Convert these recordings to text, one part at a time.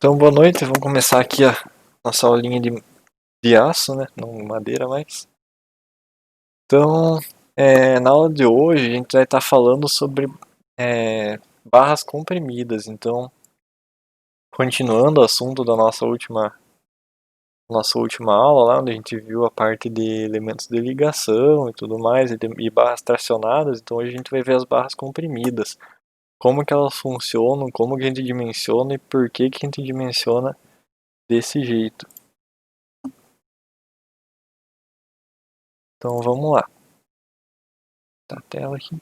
Então, boa noite. Vamos começar aqui a nossa aulinha de aço, né? Não madeira mais. Então, na aula de hoje, a gente vai estar falando sobre barras comprimidas. Então, continuando o assunto da nossa última aula, lá onde a gente viu a parte de elementos de ligação e tudo mais, e barras tracionadas. Então, hoje a gente vai ver as barras comprimidas. Como que elas funcionam, como que a gente dimensiona e por que que a gente dimensiona desse jeito. Então vamos lá. Tá a tela aqui.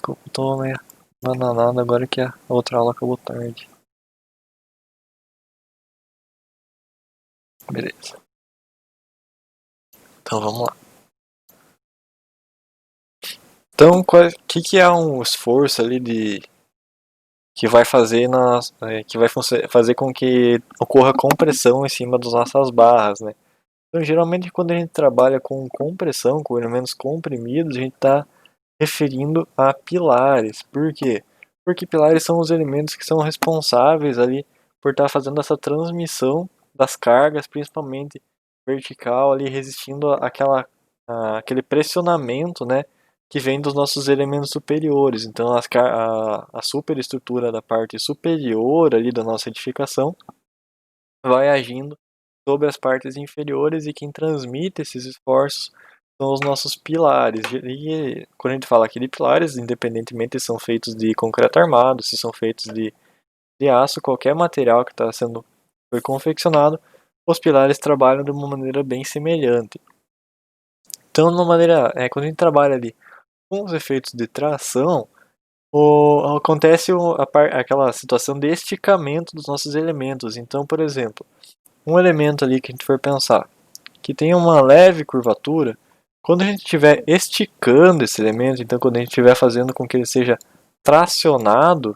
Eu tô meio bananado agora que a outra aula acabou tarde. Beleza. Então vamos lá. Então, o que é um esforço ali que vai fazer fazer com que ocorra compressão em cima das nossas barras, né? Então, geralmente quando a gente trabalha com compressão, com elementos comprimidos, a gente está referindo a pilares. Por quê? Porque pilares são os elementos que são responsáveis ali por estar fazendo essa transmissão das cargas, principalmente vertical, ali resistindo aquele pressionamento, né, que vem dos nossos elementos superiores. Então, a superestrutura da parte superior ali da nossa edificação vai agindo sobre as partes inferiores, e quem transmite esses esforços são os nossos pilares. E quando a gente fala aqui de pilares, independentemente se são feitos de concreto armado, se são feitos de aço, qualquer material que foi confeccionado, os pilares trabalham de uma maneira bem semelhante. Então, quando a gente trabalha ali com os efeitos de tração, acontece aquela situação de esticamento dos nossos elementos. Então, por exemplo, um elemento ali que a gente for pensar que tem uma leve curvatura, quando a gente estiver esticando esse elemento, então quando a gente estiver fazendo com que ele seja tracionado,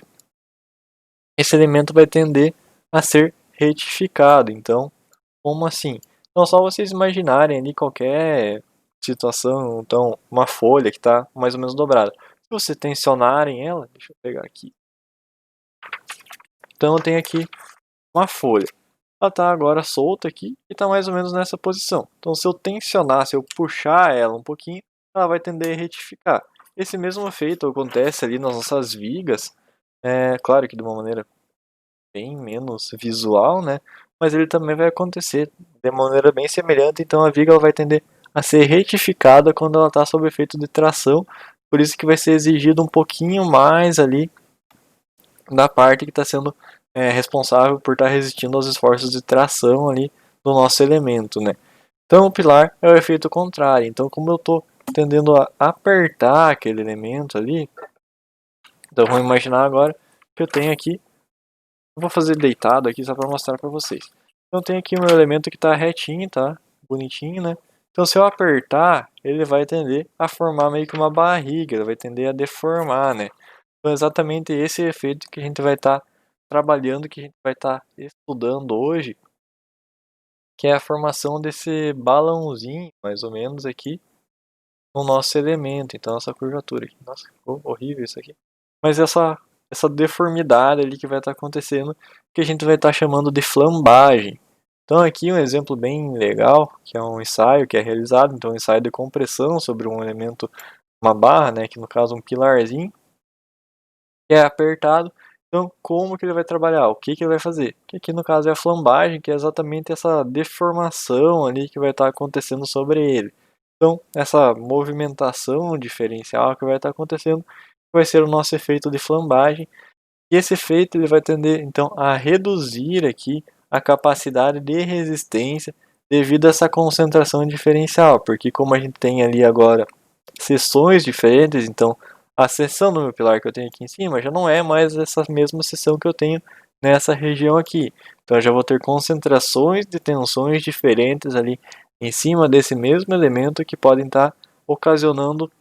esse elemento vai tender a ser retificado. Então, como assim? Então, só vocês imaginarem ali qualquer situação, então uma folha que está mais ou menos dobrada. Se vocês tensionarem ela, deixa eu pegar aqui. Então, eu tenho aqui uma folha. Ela está agora solta aqui e está mais ou menos nessa posição. Então, se eu tensionar, se eu puxar ela um pouquinho, ela vai tender a retificar. Esse mesmo efeito acontece ali nas nossas vigas, claro que de uma maneira bem menos visual, né? Mas ele também vai acontecer de maneira bem semelhante. Então, a viga vai tender a ser retificada quando ela está sob efeito de tração. Por isso que vai ser exigido um pouquinho mais ali da parte que está sendo responsável por estar resistindo aos esforços de tração ali do nosso elemento, né? Então o pilar é o efeito contrário. Então, como eu estou tendendo a apertar aquele elemento ali, então vamos imaginar agora que eu tenho aqui, eu vou fazer deitado aqui só para mostrar para vocês. Então eu tenho aqui um elemento que está retinho, tá? Bonitinho, né? Então se eu apertar, ele vai tender a formar meio que uma barriga, ele vai tender a deformar, né? Então, exatamente esse efeito que a gente vai estar trabalhando, que a gente vai estar estudando hoje, que é a formação desse balãozinho, mais ou menos aqui, no nosso elemento, então essa curvatura aqui. Nossa, ficou horrível isso aqui. Mas essa deformidade ali que vai estar acontecendo, que a gente vai estar chamando de flambagem. Então aqui um exemplo bem legal, que é um ensaio que é realizado, então um ensaio de compressão sobre um elemento, uma barra, né, que no caso um pilarzinho, que é apertado. Então, como que ele vai trabalhar? O que que ele vai fazer? Que aqui no caso é a flambagem, que é exatamente essa deformação ali que vai estar acontecendo sobre ele. Então, essa movimentação diferencial que vai estar acontecendo vai ser o nosso efeito de flambagem. E esse efeito ele vai tender então a reduzir aqui a capacidade de resistência devido a essa concentração diferencial, porque como a gente tem ali agora seções diferentes, então a seção do meu pilar que eu tenho aqui em cima já não é mais essa mesma seção que eu tenho nessa região aqui. Então eu já vou ter concentrações de tensões diferentes ali em cima desse mesmo elemento que podem estar ocasionando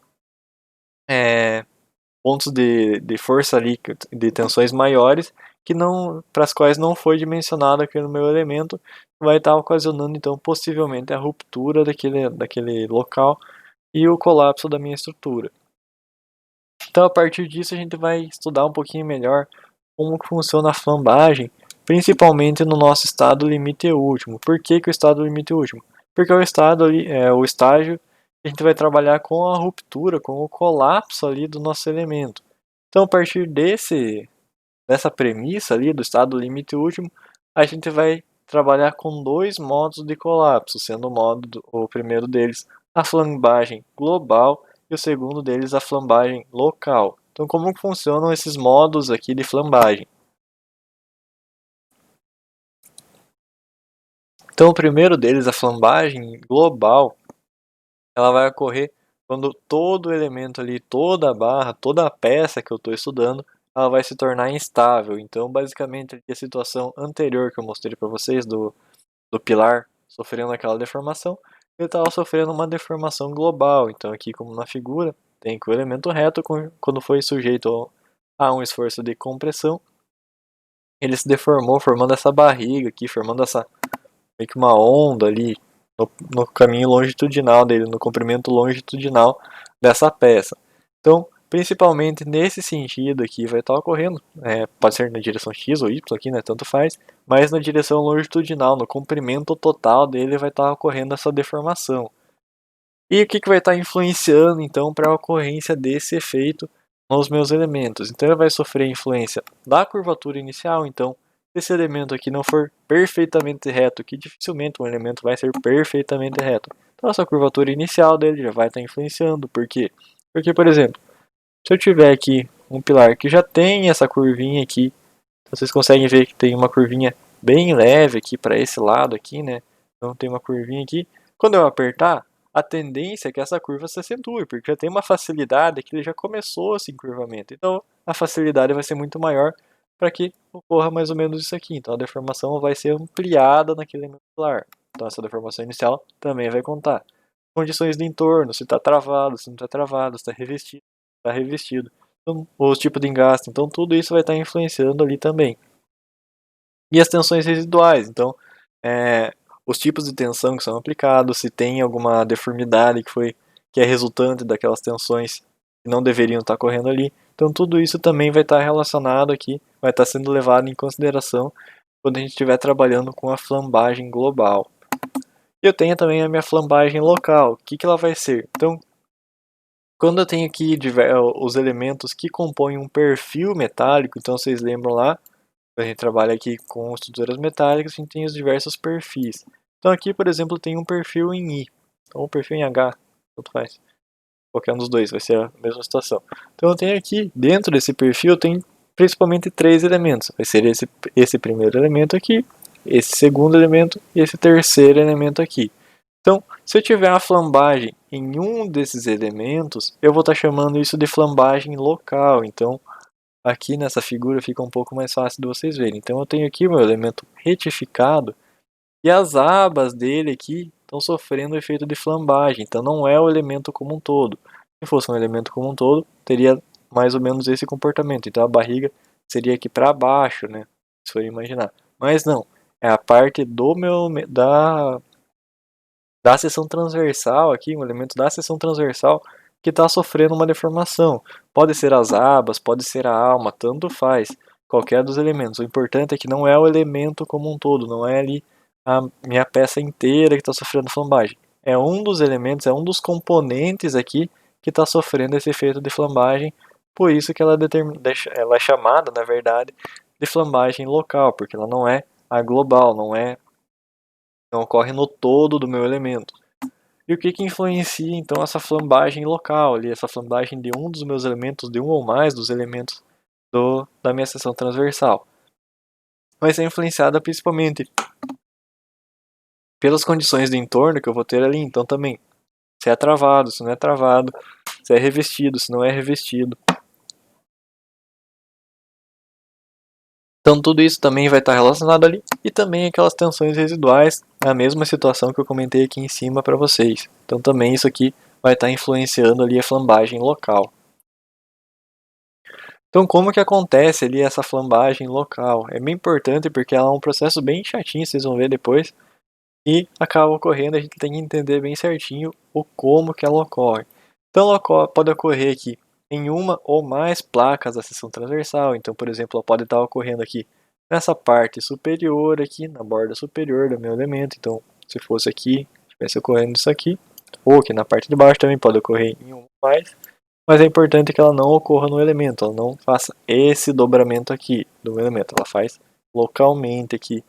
pontos de força ali, de tensões maiores, que não, para as quais não foi dimensionado aqui no meu elemento, vai estar ocasionando então possivelmente a ruptura daquele local e o colapso da minha estrutura. Então, a partir disso, a gente vai estudar um pouquinho melhor como que funciona a flambagem, principalmente no nosso estado limite último. Por que o estado limite último? Porque é o estado ali, é o estágio que a gente vai trabalhar com a ruptura, com o colapso ali do nosso elemento. Então, a partir dessa premissa ali do estado limite último, a gente vai trabalhar com dois modos de colapso, sendo o primeiro deles a flambagem global e o segundo deles a flambagem local. Então, como funcionam esses modos aqui de flambagem? Então, o primeiro deles, a flambagem global, ela vai ocorrer quando todo elemento ali, toda a barra, toda a peça que eu estou estudando, ela vai se tornar instável. Então, basicamente, a situação anterior que eu mostrei para vocês do pilar sofrendo aquela deformação, ele estava sofrendo uma deformação global. Então, aqui, como na figura, tem que o elemento reto, quando foi sujeito a um esforço de compressão, ele se deformou, formando essa barriga aqui, formando essa meio que uma onda ali no caminho longitudinal dele, no comprimento longitudinal dessa peça. Então, principalmente nesse sentido aqui vai estar ocorrendo, pode ser na direção X ou Y aqui, né, tanto faz, mas na direção longitudinal, no comprimento total dele vai estar ocorrendo essa deformação. E o que vai estar influenciando então para a ocorrência desse efeito nos meus elementos? Então ele vai sofrer influência da curvatura inicial, então se esse elemento aqui não for perfeitamente reto, que dificilmente um elemento vai ser perfeitamente reto, então essa curvatura inicial dele já vai estar influenciando. Por quê? Porque, por exemplo, se eu tiver aqui um pilar que já tem essa curvinha aqui, vocês conseguem ver que tem uma curvinha bem leve aqui para esse lado aqui, né? Então tem uma curvinha aqui. Quando eu apertar, a tendência é que essa curva se acentue, porque já tem uma facilidade que ele já começou esse encurvamento. Então a facilidade vai ser muito maior para que ocorra mais ou menos isso aqui. Então a deformação vai ser ampliada naquele pilar. Então essa deformação inicial também vai contar. Condições de entorno, se está travado, se não está travado, se está revestido, está revestido. Então, os tipos de engaste. Então tudo isso vai estar influenciando ali também. E as tensões residuais, então os tipos de tensão que são aplicados, se tem alguma deformidade que é resultante daquelas tensões que não deveriam estar correndo ali. Então tudo isso também vai estar relacionado aqui, vai estar sendo levado em consideração quando a gente estiver trabalhando com a flambagem global. E eu tenho também a minha flambagem local. O que ela vai ser? Então, quando eu tenho aqui os elementos que compõem um perfil metálico, então vocês lembram lá, a gente trabalha aqui com estruturas metálicas, a gente tem os diversos perfis. Então aqui, por exemplo, tem um perfil em I, ou um perfil em H, tanto faz. Qualquer um dos dois, vai ser a mesma situação. Então eu tenho aqui, dentro desse perfil, eu tenho principalmente três elementos. Vai ser esse primeiro elemento aqui, esse segundo elemento e esse terceiro elemento aqui. Então, se eu tiver uma flambagem em um desses elementos, eu vou estar chamando isso de flambagem local. Então, aqui nessa figura fica um pouco mais fácil de vocês verem. Então eu tenho aqui o meu elemento retificado e as abas dele aqui estão sofrendo o efeito de flambagem. Então não é o elemento como um todo. Se fosse um elemento como um todo, teria mais ou menos esse comportamento. Então a barriga seria aqui para baixo, né? Se for imaginar. Mas não, é a parte da seção transversal aqui, um elemento da seção transversal que está sofrendo uma deformação. Pode ser as abas, pode ser a alma, tanto faz, qualquer dos elementos. O importante é que não é o elemento como um todo, não é ali a minha peça inteira que está sofrendo flambagem. É um dos elementos, é um dos componentes aqui que está sofrendo esse efeito de flambagem, por isso que ela é chamada, na verdade, de flambagem local, porque ela não é a global, não ocorre no todo do meu elemento. E o que influencia então essa flambagem local, ali, essa flambagem de um dos meus elementos, de um ou mais dos elementos da minha seção transversal? Vai ser influenciada principalmente pelas condições de entorno que eu vou ter ali, então também se é travado, se não é travado, se é revestido, se não é revestido. Então tudo isso também vai estar relacionado ali, e também aquelas tensões residuais, a mesma situação que eu comentei aqui em cima para vocês. Então também isso aqui vai estar influenciando ali a flambagem local. Então como que acontece ali essa flambagem local? É bem importante porque ela é um processo bem chatinho, vocês vão ver depois, e acaba ocorrendo, a gente tem que entender bem certinho o como que ela ocorre. Então ela pode ocorrer aqui em uma ou mais placas da seção transversal. Então, por exemplo, ela pode estar ocorrendo aqui nessa parte superior, aqui na borda superior do meu elemento. Então, se fosse aqui, estivesse ocorrendo isso aqui, ou aqui na parte de baixo também pode ocorrer em um ou mais. Mas é importante que ela não ocorra no elemento, ela não faça esse dobramento aqui do elemento, ela faz localmente aqui,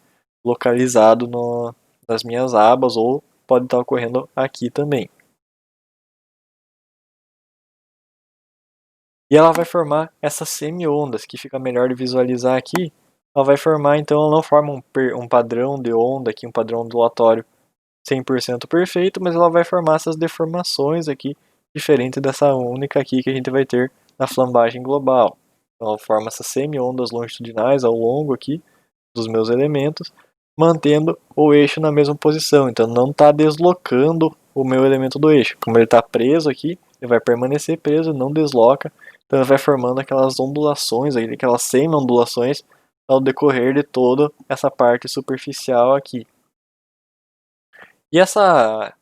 localizado nas minhas abas, ou pode estar ocorrendo aqui também. E ela vai formar essas semi-ondas, que fica melhor de visualizar aqui. Ela vai formar, então ela não forma um padrão de onda aqui, um padrão ondulatório 100% perfeito, mas ela vai formar essas deformações aqui, diferente dessa única aqui que a gente vai ter na flambagem global. Então ela forma essas semi-ondas longitudinais ao longo aqui dos meus elementos, mantendo o eixo na mesma posição. Então não está deslocando o meu elemento do eixo. Como ele está preso aqui, ele vai permanecer preso, não desloca. Então ele vai formando aquelas ondulações, aquelas semi-ondulações ao decorrer de toda essa parte superficial aqui. E essa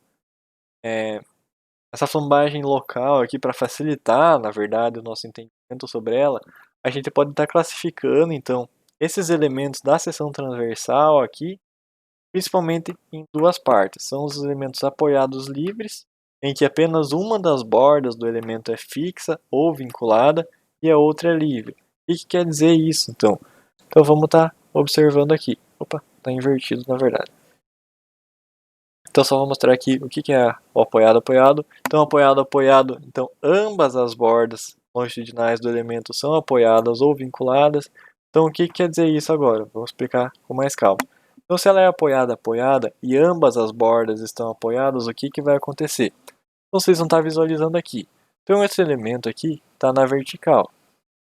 flambagem local aqui, para facilitar, na verdade, o nosso entendimento sobre ela, a gente pode estar classificando, então, esses elementos da seção transversal aqui, principalmente em duas partes. São os elementos apoiados livres, em que apenas uma das bordas do elemento é fixa ou vinculada e a outra é livre. O que quer dizer isso, então? Então vamos estar observando aqui. Opa, está invertido na verdade. Então só vou mostrar aqui o que é o apoiado. Então apoiado. Então ambas as bordas longitudinais do elemento são apoiadas ou vinculadas. Então o que quer dizer isso agora? Vamos explicar com mais calma. Então se ela é apoiada e ambas as bordas estão apoiadas, o que vai acontecer? Então vocês vão estar visualizando aqui. Então esse elemento aqui está na vertical.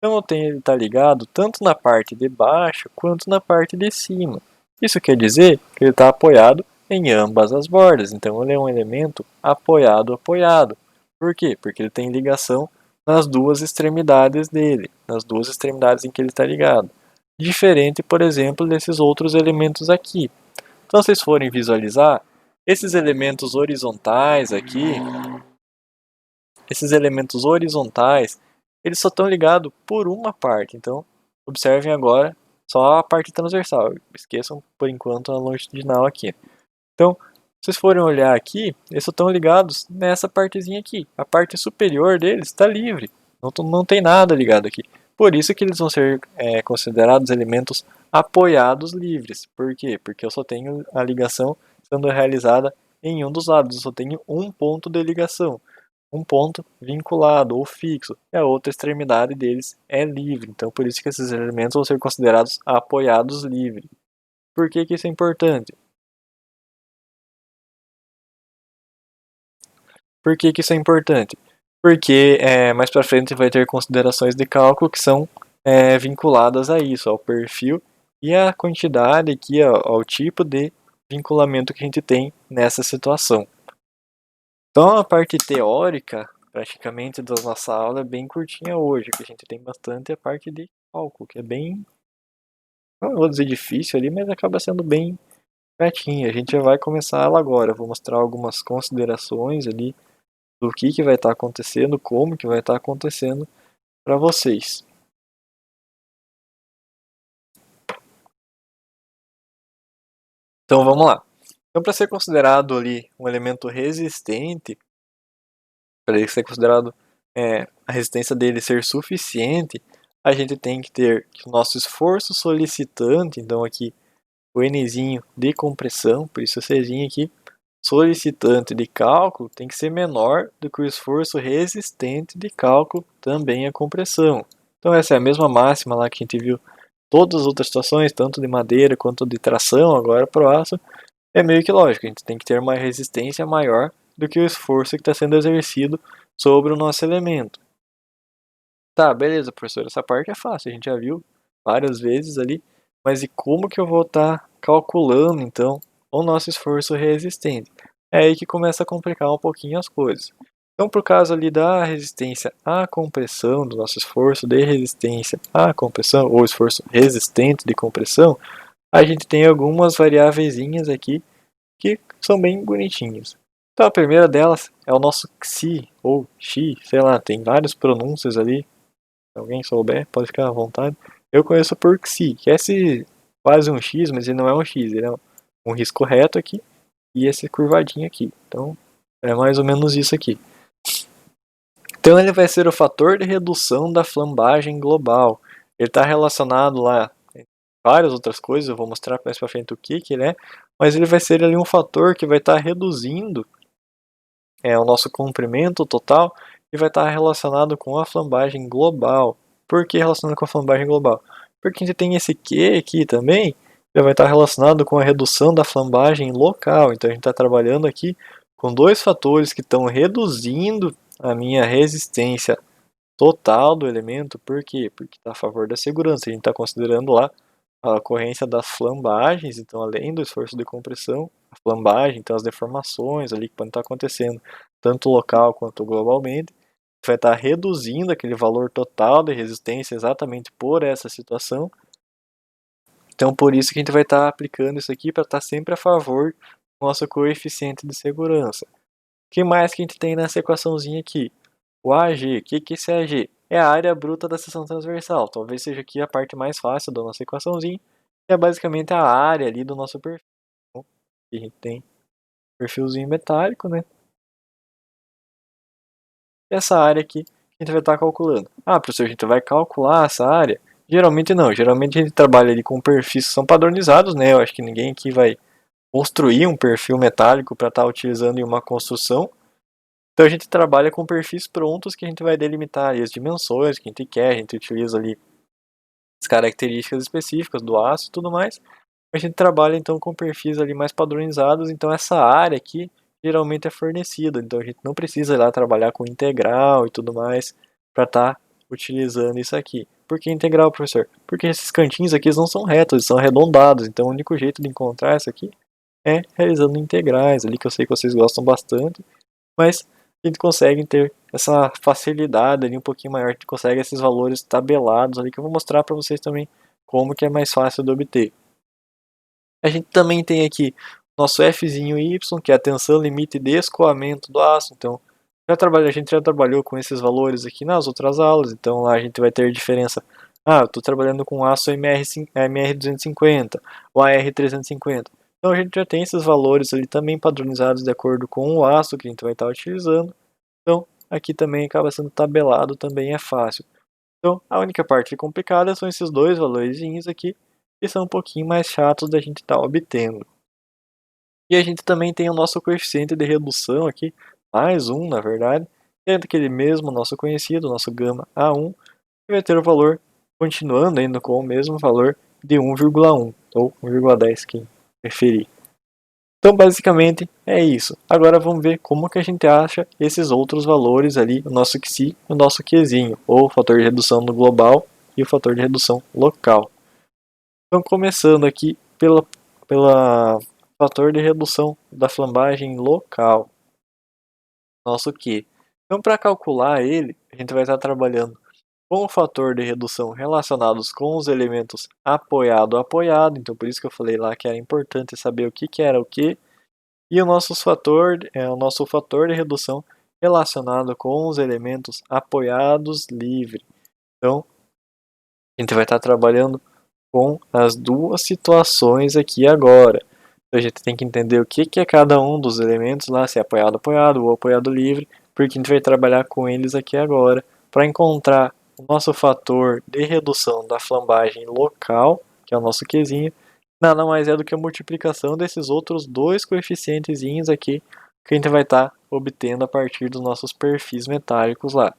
Então ele está ligado tanto na parte de baixo quanto na parte de cima. Isso quer dizer que ele está apoiado em ambas as bordas. Então ele é um elemento apoiado. Por quê? Porque ele tem ligação nas duas extremidades dele, nas duas extremidades em que ele está ligado. Diferente, por exemplo, desses outros elementos aqui. Então, se vocês forem visualizar, esses elementos horizontais aqui, eles só estão ligados por uma parte. Então, observem agora só a parte transversal. Esqueçam, por enquanto, a longitudinal aqui. Então, se vocês forem olhar aqui, eles só estão ligados nessa partezinha aqui. A parte superior deles está livre. Não tem nada ligado aqui. Por isso que eles vão ser considerados elementos apoiados livres. Por quê? Porque eu só tenho a ligação sendo realizada em um dos lados. Eu só tenho um ponto de ligação. Um ponto vinculado ou fixo. E a outra extremidade deles é livre. Então, por isso que esses elementos vão ser considerados apoiados livres. Por que isso é importante? Por que isso é importante? Porque mais para frente vai ter considerações de cálculo que são vinculadas a isso, ao perfil e à quantidade aqui, ao tipo de vinculamento que a gente tem nessa situação. Então a parte teórica, praticamente, da nossa aula é bem curtinha hoje, que a gente tem bastante a parte de cálculo, que é bem, não vou dizer difícil ali, mas acaba sendo bem pertinho. A gente já vai começar ela agora. Eu vou mostrar algumas considerações ali do que vai estar acontecendo, como que vai estar acontecendo para vocês. Então vamos lá. Então, para ser considerado ali um elemento resistente, para ele ser considerado a resistência dele ser suficiente, a gente tem que ter que o nosso esforço solicitante, então aqui o Nzinho de compressão, por isso o Czinho aqui, solicitante de cálculo, tem que ser menor do que o esforço resistente de cálculo, também a compressão. Então essa é a mesma máxima lá que a gente viu todas as outras situações, tanto de madeira quanto de tração, agora para o aço, é meio que lógico, a gente tem que ter uma resistência maior do que o esforço que está sendo exercido sobre o nosso elemento. Tá, beleza, professor, essa parte é fácil, a gente já viu várias vezes ali, mas e como que eu vou estar calculando, então, o nosso esforço resistente? É aí que começa a complicar um pouquinho as coisas. Então, por causa ali da resistência à compressão, do nosso esforço de resistência à compressão, ou esforço resistente de compressão, a gente tem algumas variáveis aqui que são bem bonitinhas. Então, a primeira delas é o nosso xi ou xi, sei lá, tem várias pronúncias ali. Se alguém souber, pode ficar à vontade. Eu conheço por xi, que é esse quase um x, mas ele não é um x, ele é um risco reto aqui e esse curvadinho aqui. Então, é mais ou menos isso aqui. Então, ele vai ser o fator de redução da flambagem global. Ele está relacionado lá com várias outras coisas, eu vou mostrar mais para frente o que ele é, mas ele vai ser ali um fator que vai estar reduzindo o nosso comprimento total e vai estar relacionado com a flambagem global. Por que relacionado com a flambagem global? Porque a gente tem esse Q aqui também, que vai estar relacionado com a redução da flambagem local. Então a gente está trabalhando aqui com dois fatores que estão reduzindo a minha resistência total do elemento. Por quê? Porque está a favor da segurança. A gente está considerando lá a ocorrência das flambagens, então além do esforço de compressão, a flambagem, então as deformações ali que podem estar acontecendo, tanto local quanto globalmente, vai estar reduzindo aquele valor total de resistência exatamente por essa situação. Então por isso que a gente vai estar aplicando isso aqui para estar sempre a favor do nosso coeficiente de segurança. O que mais que a gente tem nessa equaçãozinha aqui? O AG, o que é esse AG? É a área bruta da seção transversal. Talvez seja aqui a parte mais fácil da nossa equaçãozinha. É basicamente a área ali do nosso perfil. Então, aqui a gente tem perfilzinho metálico, né? E essa área aqui a gente vai estar calculando. Ah, professor, a gente vai calcular essa área? Geralmente não. Geralmente a gente trabalha ali com perfis que são padronizados, né? Eu acho que ninguém aqui vai construir um perfil metálico para estar utilizando em uma construção. Então a gente trabalha com perfis prontos que a gente vai delimitar ali as dimensões que a gente quer, a gente utiliza ali as características específicas do aço e tudo mais. A gente trabalha então com perfis ali mais padronizados, então essa área aqui geralmente é fornecida, então a gente não precisa ir lá trabalhar com integral e tudo mais para estar utilizando isso aqui. Por que integral, professor? Porque esses cantinhos aqui não são retos, eles são arredondados, então o único jeito de encontrar isso aqui é realizando integrais ali, que eu sei que vocês gostam bastante, mas a gente consegue ter essa facilidade ali um pouquinho maior, a gente consegue esses valores tabelados ali, que eu vou mostrar para vocês também como que é mais fácil de obter. A gente também tem aqui nosso Fzinho Y, que é a tensão limite de escoamento do aço. Então, a gente já trabalhou com esses valores aqui nas outras aulas, então lá a gente vai ter diferença. Ah, eu estou trabalhando com aço MR250, o AR350. Então a gente já tem esses valores ali também padronizados de acordo com o aço que a gente vai estar utilizando. Então, aqui também acaba sendo tabelado, também é fácil. Então, a única parte complicada são esses dois valorzinhos aqui, que são um pouquinho mais chatos da gente estar obtendo. E a gente também tem o nosso coeficiente de redução aqui, mais um na verdade, que é aquele mesmo nosso conhecido, nosso gama A1, que vai ter o valor, continuando ainda com o mesmo valor, de 1,1 ou 1,10, quem preferir. Então, basicamente, é isso. Agora vamos ver como que a gente acha esses outros valores ali, o nosso xi e o nosso qzinho, ou o fator de redução no global e o fator de redução local. Então, começando aqui pela fator de redução da flambagem local, nosso Q. Então, para calcular ele, a gente vai estar trabalhando com o fator de redução relacionados com os elementos apoiado-apoiado. Então, por isso que eu falei lá que era importante saber o que era o que. E o nosso fator de redução relacionado com os elementos apoiados livre. Então, a gente vai estar trabalhando com as duas situações aqui agora. Então, a gente tem que entender o que é cada um dos elementos lá, se é apoiado, apoiado ou apoiado livre, porque a gente vai trabalhar com eles aqui agora para encontrar o nosso fator de redução da flambagem local, que é o nosso Qzinho, nada mais é do que a multiplicação desses outros dois coeficientezinhos aqui que a gente vai estar obtendo a partir dos nossos perfis metálicos lá.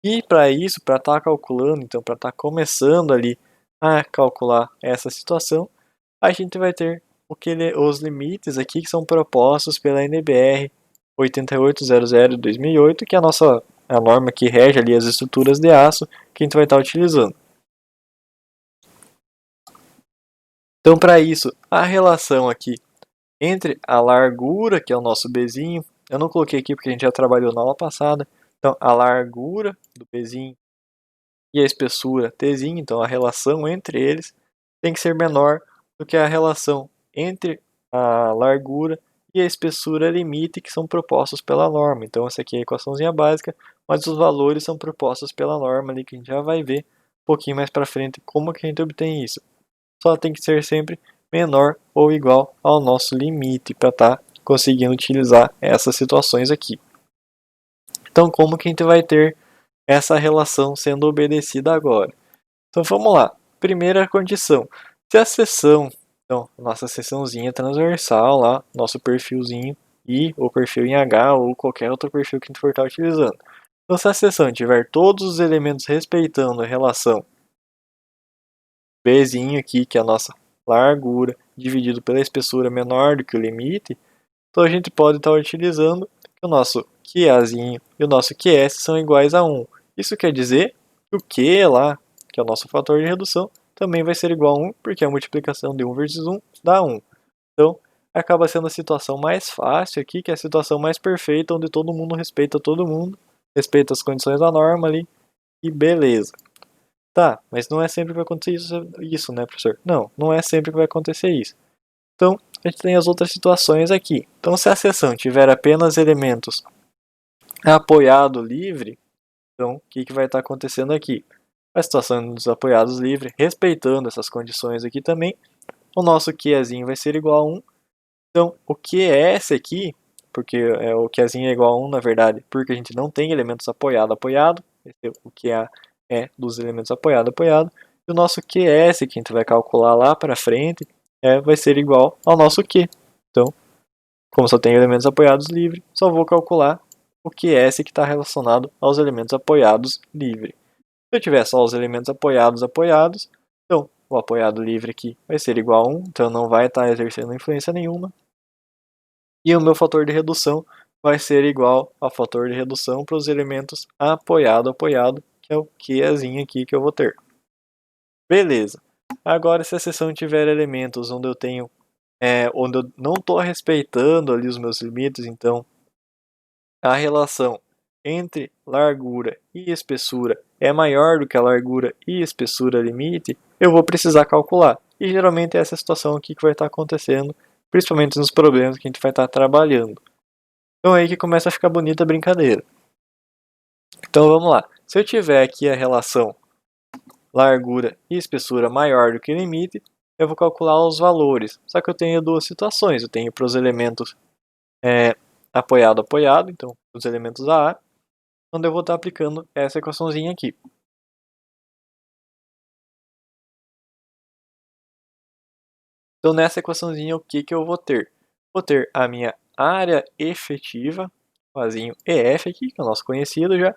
E para isso, para estar calculando, então para estar começando ali a calcular essa situação, a gente vai ter os limites aqui que são propostos pela NBR 8800 de 2008, que é a norma que rege ali as estruturas de aço que a gente vai estar utilizando. Então, para isso, a relação aqui entre a largura, que é o nosso Bzinho, eu não coloquei aqui porque a gente já trabalhou na aula passada, então a largura do Bzinho e a espessura Tzinho, então a relação entre eles tem que ser menor do que a relação entre a largura e a espessura limite, que são propostos pela norma. Então essa aqui é a equaçãozinha básica, mas os valores são propostos pela norma ali, que a gente já vai ver um pouquinho mais para frente como que a gente obtém isso. Só tem que ser sempre menor ou igual ao nosso limite para estar conseguindo utilizar essas situações aqui. Então como que a gente vai ter essa relação sendo obedecida agora? Então vamos lá. Primeira condição. Se a seção, então, nossa seçãozinha transversal lá, nosso perfilzinho I, ou perfil em H, ou qualquer outro perfil que a gente for estar utilizando. Então se a seção tiver todos os elementos respeitando a relação Bzinho aqui, que é a nossa largura, dividido pela espessura menor do que o limite, então a gente pode estar utilizando que o nosso QAzinho e o nosso QS são iguais a 1. Isso quer dizer que o Q lá, que é o nosso fator de redução, também vai ser igual a 1, porque a multiplicação de 1 vezes 1 dá 1. Então, acaba sendo a situação mais fácil aqui, que é a situação mais perfeita, onde todo mundo respeita todo mundo, respeita as condições da norma ali, e beleza. Tá, mas não é sempre que vai acontecer isso, né, professor? Não, não é sempre que vai acontecer isso. Então, a gente tem as outras situações aqui. Então, se a seção tiver apenas elementos apoiado livre, então o que vai estar acontecendo aqui? A situação dos apoiados livre, respeitando essas condições aqui também, o nosso Qzinho vai ser igual a 1. Então, o QS aqui, porque o Qzinho é igual a 1, na verdade, porque a gente não tem elementos apoiado, o QA é dos elementos apoiado. E o nosso QS, que a gente vai calcular lá para frente, vai ser igual ao nosso Q. Então, como só tem elementos apoiados livre, só vou calcular o QS que está relacionado aos elementos apoiados livre. Se eu tiver só os elementos apoiados, então o apoiado livre aqui vai ser igual a 1, então não vai estar exercendo influência nenhuma. E o meu fator de redução vai ser igual ao fator de redução para os elementos apoiado, que é o Qzinho aqui que eu vou ter. Beleza. Agora, se a seção tiver elementos onde eu tenho, onde eu não estou respeitando ali os meus limites, então a relação entre largura e espessura é maior do que a largura e espessura limite, eu vou precisar calcular. E geralmente é essa situação aqui que vai estar acontecendo, principalmente nos problemas que a gente vai estar trabalhando. Então é aí que começa a ficar bonita a brincadeira. Então vamos lá. Se eu tiver aqui a relação largura e espessura maior do que o limite, eu vou calcular os valores. Só que eu tenho duas situações. Eu tenho para os elementos apoiado, então os elementos AA, onde eu vou estar aplicando essa equaçãozinha aqui. Então nessa equaçãozinha o que eu vou ter? Vou ter a minha área efetiva, fazinho EF aqui, que é o nosso conhecido já,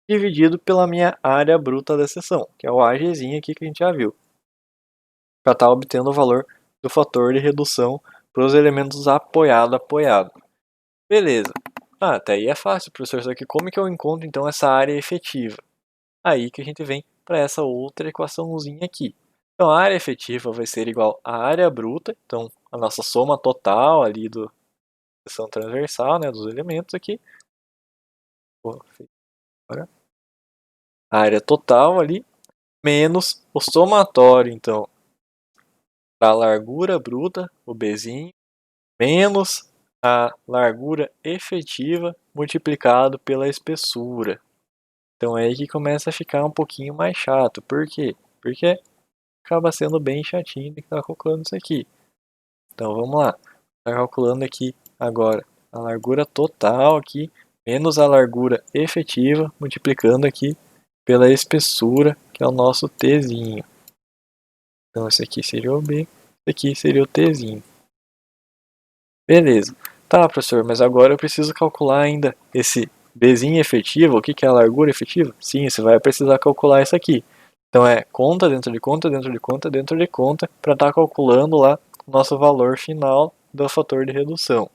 dividido pela minha área bruta da seção, que é o AGzinho aqui que a gente já viu, para estar obtendo o valor do fator de redução para os elementos apoiado. Beleza. Até aí é fácil, professor, só que como que eu encontro então essa área efetiva? Aí que a gente vem para essa outra equaçãozinha aqui. Então a área efetiva vai ser igual à área bruta, então a nossa soma total ali da seção transversal, né, dos elementos aqui. A área total ali, menos o somatório, então, da largura bruta, o Bzinho, menos a largura efetiva multiplicado pela espessura. Então é aí que começa a ficar um pouquinho mais chato. Por quê? Porque acaba sendo bem chatinho de estar calculando isso aqui. Então vamos lá. Está calculando aqui agora a largura total aqui, menos a largura efetiva, multiplicando aqui pela espessura, que é o nosso Tzinho. Então esse aqui seria o B, esse aqui seria o Tzinho. Beleza. Tá, professor, mas agora eu preciso calcular ainda esse Bzinho efetivo. O que é a largura efetiva? Sim, você vai precisar calcular isso aqui. Então é conta dentro de conta, dentro de conta, dentro de conta, para estar calculando lá o nosso valor final do fator de redução.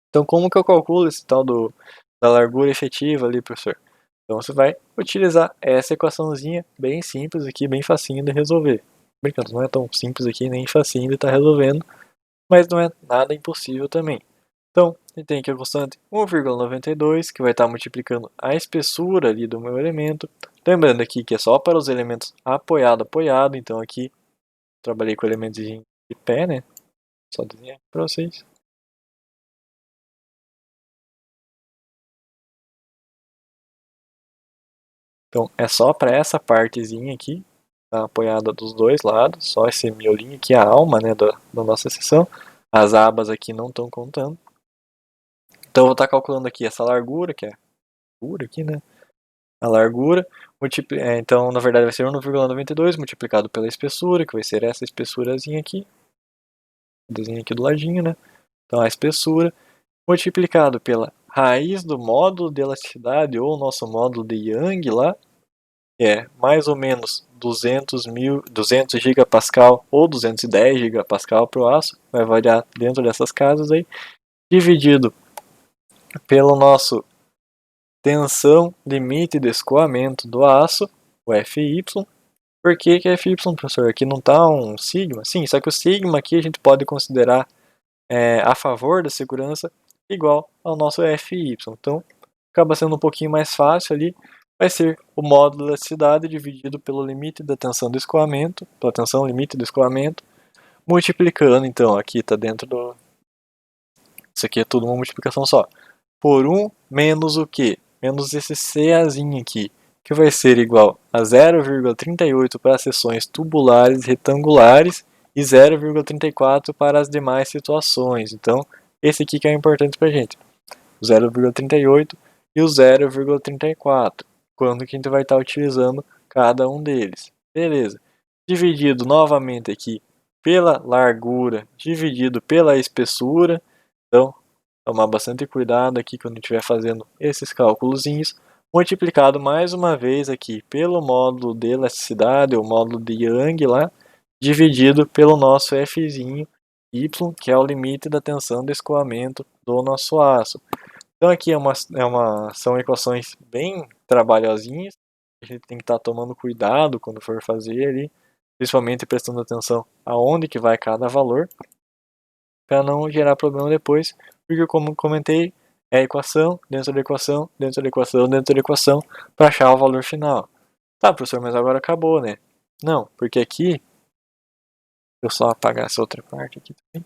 Então como que eu calculo esse tal da largura efetiva ali, professor? Então você vai utilizar essa equaçãozinha bem simples aqui, bem facinho de resolver. Brincando, não é tão simples aqui, nem facinho de estar resolvendo, mas não é nada impossível também. Então, a gente tem aqui a constante 1,92, que vai estar multiplicando a espessura ali do meu elemento. Lembrando aqui que é só para os elementos apoiado, então aqui trabalhei com elementos de pé, né? Só desenhar para vocês. Então é só para essa partezinha aqui, tá apoiada dos dois lados, só esse miolinho aqui, a alma, né, da nossa seção. As abas aqui não estão contando. Então eu vou estar calculando aqui essa largura, que é a largura aqui, né? A largura, então na verdade vai ser 1,92 multiplicado pela espessura, que vai ser essa espessurazinha aqui, desenho aqui do ladinho, né? Então a espessura, multiplicado pela raiz do módulo de elasticidade, ou nosso módulo de Young lá, que é mais ou menos 200 gigapascal ou 210 gigapascal para o aço, vai variar dentro dessas casas aí, dividido pelo nosso tensão limite de escoamento do aço, o FY. Por que é FY, professor? Aqui não está um sigma? Sim, só que o sigma aqui a gente pode considerar a favor da segurança igual ao nosso FY. Então, acaba sendo um pouquinho mais fácil ali. Vai ser o módulo da elasticidade dividido pelo limite da tensão do escoamento, pela tensão limite do escoamento, multiplicando, então, aqui está dentro do... Isso aqui é tudo uma multiplicação só. Por 1 menos o quê? Menos esse CAzinho aqui, que vai ser igual a 0,38 para as seções tubulares retangulares e 0,34 para as demais situações. Então, esse aqui que é importante para a gente. O 0,38 e o 0,34. Quando que a gente vai estar utilizando cada um deles. Beleza. Dividido novamente aqui pela largura, dividido pela espessura. Então, tomar bastante cuidado aqui quando estiver fazendo esses cálculozinhos. Multiplicado mais uma vez aqui pelo módulo de elasticidade, o módulo de Young lá, dividido pelo nosso Fzinho Y, que é o limite da tensão de escoamento do nosso aço. Então aqui são equações bem trabalhosinhas, a gente tem que estar tomando cuidado quando for fazer ali, principalmente prestando atenção aonde que vai cada valor, para não gerar problema depois, porque como comentei, é equação, dentro da equação, dentro da equação, dentro da equação, para achar o valor final. Tá, professor, mas agora acabou, né? Não, porque aqui, eu só apagar essa outra parte aqui também.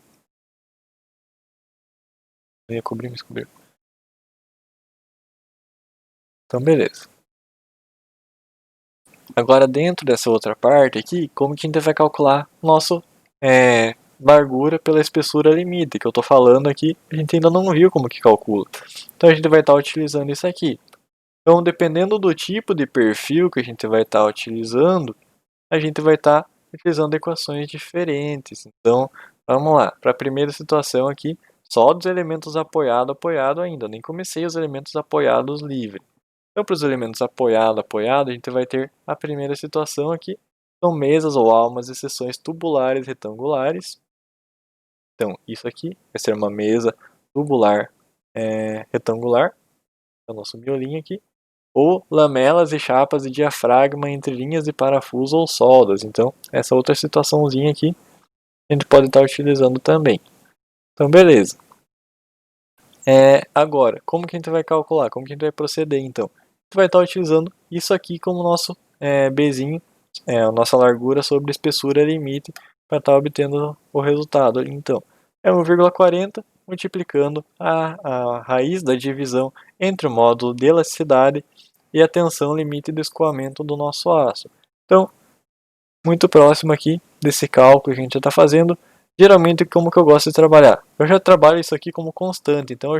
Eu ia cobrir, mas cobriu. Então, beleza. Agora, dentro dessa outra parte aqui, como que a gente vai calcular nosso largura pela espessura limite, que eu estou falando aqui, a gente ainda não viu como que calcula. Então, a gente vai estar utilizando isso aqui. Então, dependendo do tipo de perfil que a gente vai estar utilizando, a gente vai estar utilizando equações diferentes. Então, vamos lá. Para a primeira situação aqui, só dos elementos apoiado ainda. Nem comecei os elementos apoiados livre. Então, para os elementos apoiado, a gente vai ter a primeira situação aqui. São mesas ou almas de seções tubulares retangulares. Então, isso aqui vai ser uma mesa tubular retangular. É o nosso miolinho aqui. Ou lamelas e chapas de diafragma entre linhas de parafuso ou soldas. Então, essa outra situaçãozinha aqui a gente pode estar utilizando também. Então, beleza. Agora, como que a gente vai calcular? Como que a gente vai proceder, então? A gente vai estar utilizando isso aqui como nosso Bzinho, a nossa largura sobre espessura limite, para estar obtendo o resultado. Então, é 1,40 multiplicando a raiz da divisão entre o módulo de elasticidade e a tensão limite de escoamento do nosso aço. Então, muito próximo aqui desse cálculo que a gente já está fazendo. Geralmente, como que eu gosto de trabalhar? Eu já trabalho isso aqui como constante, então eu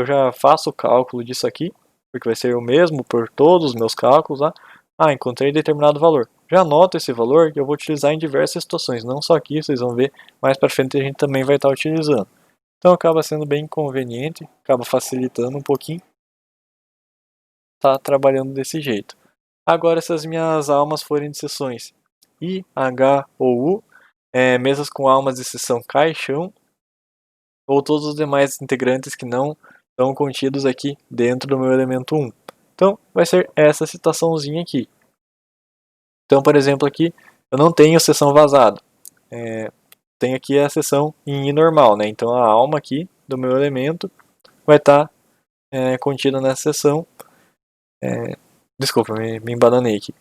já faço o cálculo disso aqui, porque vai ser o mesmo por todos os meus cálculos lá. Encontrei determinado valor. Já anoto esse valor que eu vou utilizar em diversas situações, não só aqui, vocês vão ver mais para frente a gente também vai estar utilizando. Então acaba sendo bem conveniente, acaba facilitando um pouquinho estar trabalhando desse jeito. Agora, se as minhas almas forem de seções I, H ou U, mesas com almas de seção caixão, ou todos os demais integrantes que não estão contidos aqui dentro do meu elemento 1. Então, vai ser essa situaçãozinha aqui. Então, por exemplo, aqui eu não tenho seção vazada. Tenho aqui a seção em I normal, né? Então, a alma aqui do meu elemento vai estar contida nessa seção. Desculpa, me embananei aqui.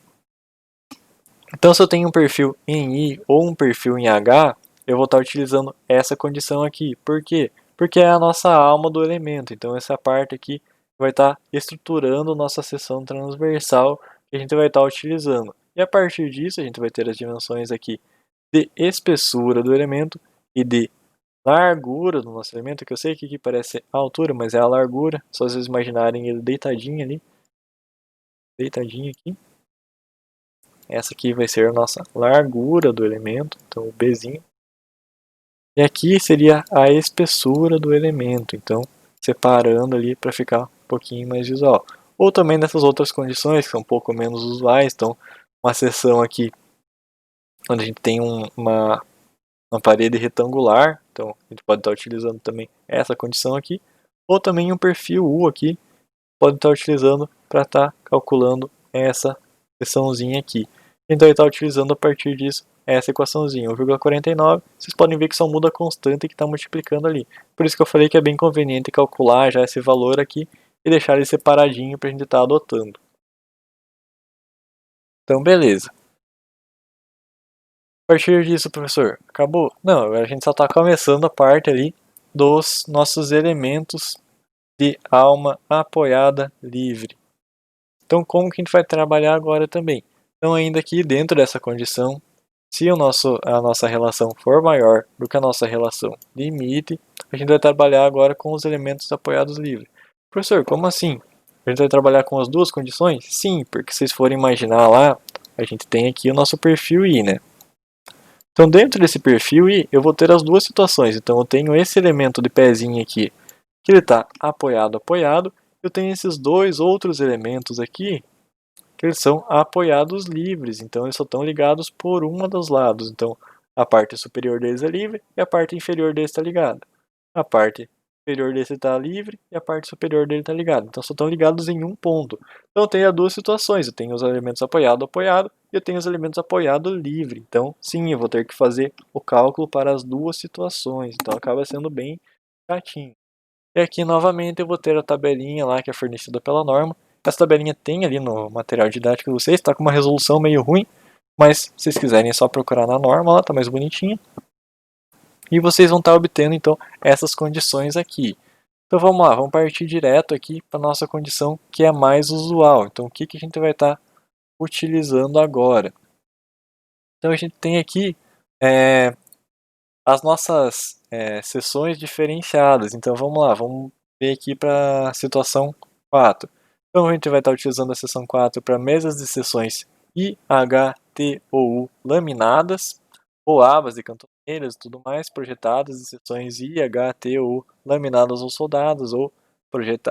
Então, se eu tenho um perfil em I ou um perfil em H, eu vou estar utilizando essa condição aqui. Por quê? Porque é a nossa alma do elemento. Então, essa parte aqui vai estar estruturando nossa seção transversal que a gente vai estar utilizando. E a partir disso, a gente vai ter as dimensões aqui de espessura do elemento e de largura do nosso elemento, que eu sei que aqui parece a altura, mas é a largura. Só vocês imaginarem ele deitadinho ali. Deitadinho aqui. Essa aqui vai ser a nossa largura do elemento, então o Bzinho. E aqui seria a espessura do elemento, então separando ali para ficar um pouquinho mais visual. Ou também nessas outras condições que são um pouco menos usuais, então uma seção aqui onde a gente tem uma parede retangular, então a gente pode estar utilizando também essa condição aqui, ou também um perfil U aqui, pode estar utilizando para estar calculando essa seçãozinha aqui. Então ele está utilizando a partir disso essa equaçãozinha, 1,49. Vocês podem ver que só muda a constante que está multiplicando ali. Por isso que eu falei que é bem conveniente calcular já esse valor aqui e deixar ele separadinho para a gente estar adotando. Então beleza. A partir disso, professor, acabou? Não, agora a gente só está começando a parte ali dos nossos elementos de alma apoiada livre. Então, como que a gente vai trabalhar agora também? Então, ainda aqui dentro dessa condição, se a nossa relação for maior do que a nossa relação limite, a gente vai trabalhar agora com os elementos apoiados livres. Professor, como assim? A gente vai trabalhar com as duas condições? Sim, porque se vocês forem imaginar lá, a gente tem aqui o nosso perfil I, né? Então, dentro desse perfil I, eu vou ter as duas situações. Então, eu tenho esse elemento de pezinho aqui, que ele está apoiado. Eu tenho esses dois outros elementos aqui, que eles são apoiados livres. Então, eles só estão ligados por um dos lados. Então, a parte superior deles é livre e a parte inferior deles está ligada. A parte inferior desse está livre e a parte superior dele está ligada. Então, só estão ligados em um ponto. Então, eu tenho as duas situações. Eu tenho os elementos apoiado e eu tenho os elementos apoiado livre. Então, sim, eu vou ter que fazer o cálculo para as duas situações. Então, acaba sendo bem chatinho. E aqui, novamente, eu vou ter a tabelinha lá que é fornecida pela norma. Essa tabelinha tem ali no material didático de vocês. Está com uma resolução meio ruim, mas se vocês quiserem é só procurar na norma, ela está mais bonitinha. E vocês vão estar obtendo, então, essas condições aqui. Então vamos lá, vamos partir direto aqui para a nossa condição que é mais usual. Então o que a gente vai estar utilizando agora? Então a gente tem aqui as nossas seções diferenciadas. Então vamos lá, vamos ver aqui para a situação 4. Então a gente vai estar utilizando a seção 4 para mesas de seções IHTOU laminadas, ou abas de cantoneiras e tudo mais, projetadas de seções IHTOU laminadas ou soldadas, ou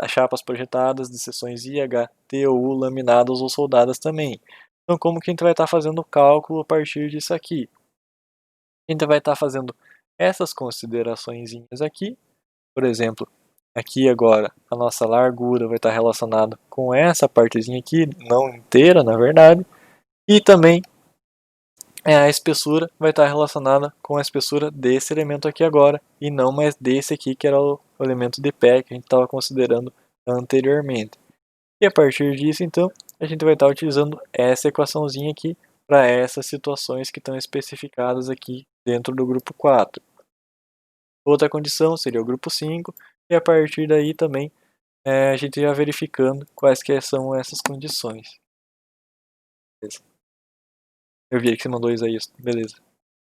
chapas projetadas de seções IHTOU laminadas ou soldadas também. Então como que a gente vai estar fazendo o cálculo a partir disso aqui? A gente vai estar fazendo essas considerações aqui. Por exemplo, aqui agora a nossa largura vai estar relacionada com essa partezinha aqui, não inteira na verdade. E também a espessura vai estar relacionada com a espessura desse elemento aqui agora, e não mais desse aqui que era o elemento de pé que a gente estava considerando anteriormente. E a partir disso, então, a gente vai estar utilizando essa equaçãozinha aqui para essas situações que estão especificadas aqui dentro do grupo 4. Outra condição seria o grupo 5, e a partir daí também a gente já verificando quais que são essas condições. Beleza. Eu vi que você mandou isso aí, beleza.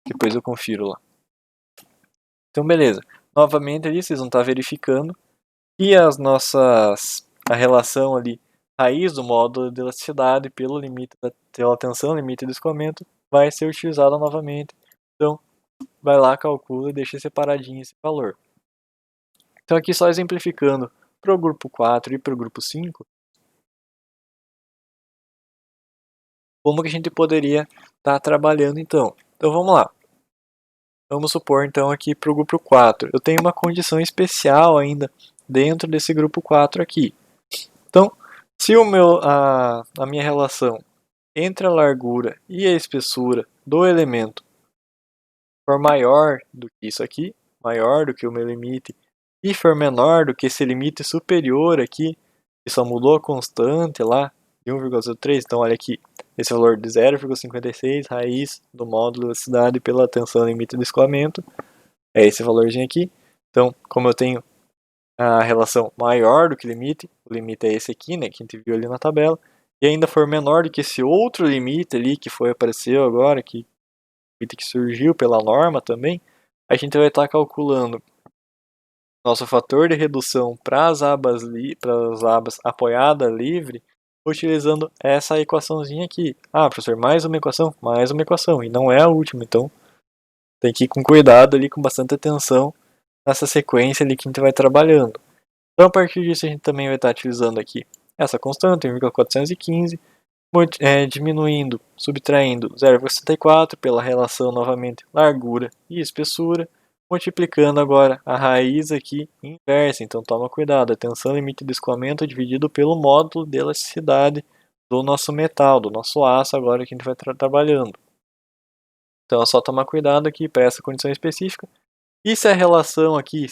Depois eu confiro lá. Então beleza, novamente ali vocês vão estar verificando que a relação ali, raiz do módulo de elasticidade pela tensão limite de escoamento vai ser utilizada novamente. Então vai lá, calcula e deixa separadinho esse valor. Então aqui só exemplificando para o grupo 4 e para o grupo 5, como que a gente poderia estar trabalhando então. Então vamos lá. Vamos supor então aqui para o grupo 4. Eu tenho uma condição especial ainda dentro desse grupo 4 aqui. Então, se a minha relação entre a largura e a espessura do elemento for maior do que isso aqui, maior do que o meu limite, e for menor do que esse limite superior aqui, que só mudou a constante lá, de 1,03, então olha aqui, esse valor de 0,56 raiz do módulo de elasticidade pela tensão limite do escoamento, é esse valorzinho aqui. Então, como eu tenho a relação maior do que o limite é esse aqui, né, que a gente viu ali na tabela, e ainda for menor do que esse outro limite ali que apareceu agora, que surgiu pela norma também, a gente vai estar calculando nosso fator de redução para as abas apoiada livre, utilizando essa equaçãozinha aqui. Ah, professor, mais uma equação, e não é a última, então tem que ir com cuidado ali, com bastante atenção nessa sequência ali que a gente vai trabalhando. Então, a partir disso, a gente também vai estar utilizando aqui essa constante, 1,415, diminuindo, subtraindo 0,64 pela relação novamente largura e espessura, multiplicando agora a raiz aqui inversa. Então toma cuidado, a tensão limite de escoamento dividido pelo módulo de elasticidade do nosso metal, do nosso aço agora que a gente vai estar trabalhando. Então é só tomar cuidado aqui para essa condição específica. E se a relação aqui,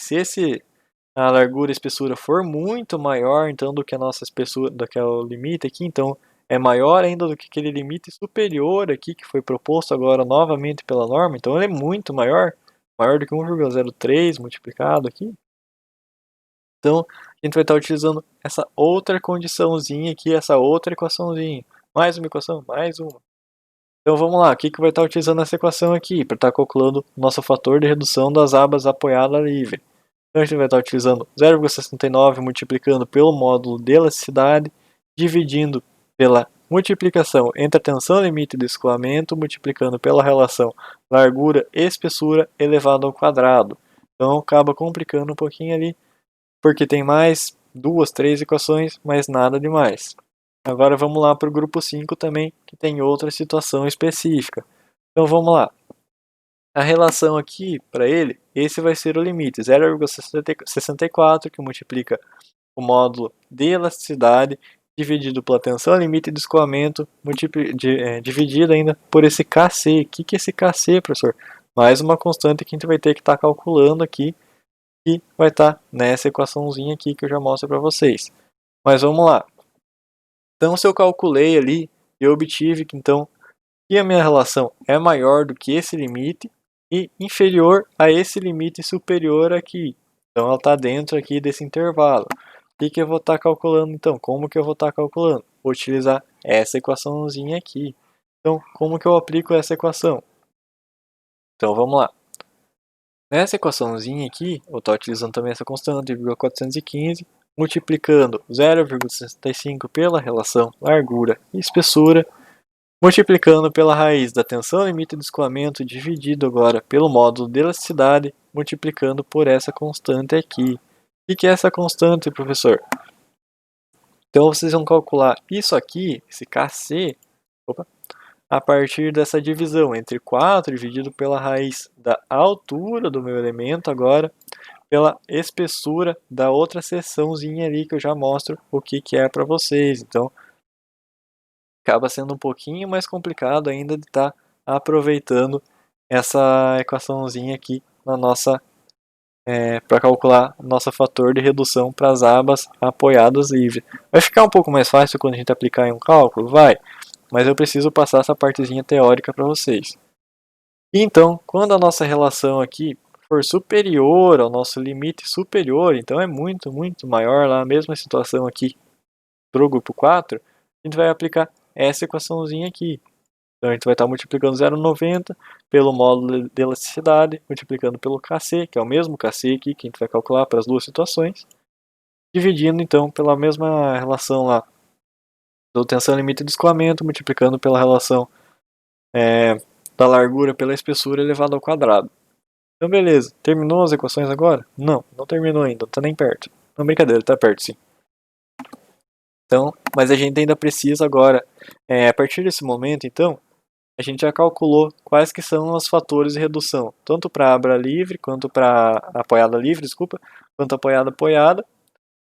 a largura e a espessura for muito maior então do que a nossa espessura, do que o limite aqui, então é maior ainda do que aquele limite superior aqui que foi proposto agora novamente pela norma, então ele é muito maior do que 1,03 multiplicado aqui. Então a gente vai estar utilizando essa outra condiçãozinha aqui, essa outra equaçãozinha. Mais uma equação, mais uma. Então vamos lá, o que vai estar utilizando essa equação aqui para estar calculando o nosso fator de redução das abas apoiada livre. Então a gente vai estar utilizando 0,69 multiplicando pelo módulo de elasticidade, dividindo pela multiplicação entre a tensão limite de escoamento, multiplicando pela relação largura e espessura elevado ao quadrado. Então acaba complicando um pouquinho ali, porque tem mais 2, 3 equações, mas nada demais. Agora vamos lá para o grupo 5 também, que tem outra situação específica. Então vamos lá. A relação aqui, para ele, esse vai ser o limite, 0,64, que multiplica o módulo de elasticidade, dividido pela tensão limite de escoamento, dividido ainda por esse Kc. O que é esse Kc, professor? Mais uma constante que a gente vai ter que estar calculando aqui, que vai estar nessa equaçãozinha aqui que eu já mostro para vocês. Mas vamos lá. Então, se eu calculei ali, eu obtive que então que a minha relação é maior do que esse limite e inferior a esse limite superior aqui. Então ela está dentro aqui desse intervalo. O que eu vou estar calculando então? Como que eu vou estar calculando? Vou utilizar essa equaçãozinha aqui. Então, como que eu aplico essa equação? Então vamos lá. Nessa equaçãozinha aqui, eu estou utilizando também essa constante, 415, multiplicando 0,65 pela relação largura e espessura, multiplicando pela raiz da tensão limite de escoamento, dividido agora pelo módulo de elasticidade, multiplicando por essa constante aqui. O que é essa constante, professor? Então vocês vão calcular isso aqui, esse Kc, a partir dessa divisão entre 4 dividido pela raiz da altura do meu elemento agora, pela espessura da outra seçãozinha ali que eu já mostro o que é para vocês. Então acaba sendo um pouquinho mais complicado ainda de estar aproveitando essa equaçãozinha aqui na nossa para calcular nosso fator de redução para as abas apoiadas livres. Vai ficar um pouco mais fácil quando a gente aplicar em um cálculo? Vai, mas eu preciso passar essa partezinha teórica para vocês. Então, quando a nossa relação aqui for superior ao nosso limite superior, então é muito, muito maior lá, a mesma situação aqui para o grupo 4, a gente vai aplicar essa equaçãozinha aqui. Então a gente vai estar multiplicando 0,90 pelo módulo de elasticidade, multiplicando pelo Kc, que é o mesmo Kc aqui que a gente vai calcular para as duas situações, dividindo então pela mesma relação lá do tensão limite de escoamento, multiplicando pela relação da largura pela espessura elevado ao quadrado. Então beleza, terminou as equações agora? Não, não terminou ainda, não está nem perto. Não, brincadeira, está perto sim. Então, mas a gente ainda precisa agora, a partir desse momento então, a gente já calculou quais que são os fatores de redução, tanto para abra livre, quanto para apoiada livre, desculpa, quanto apoiada,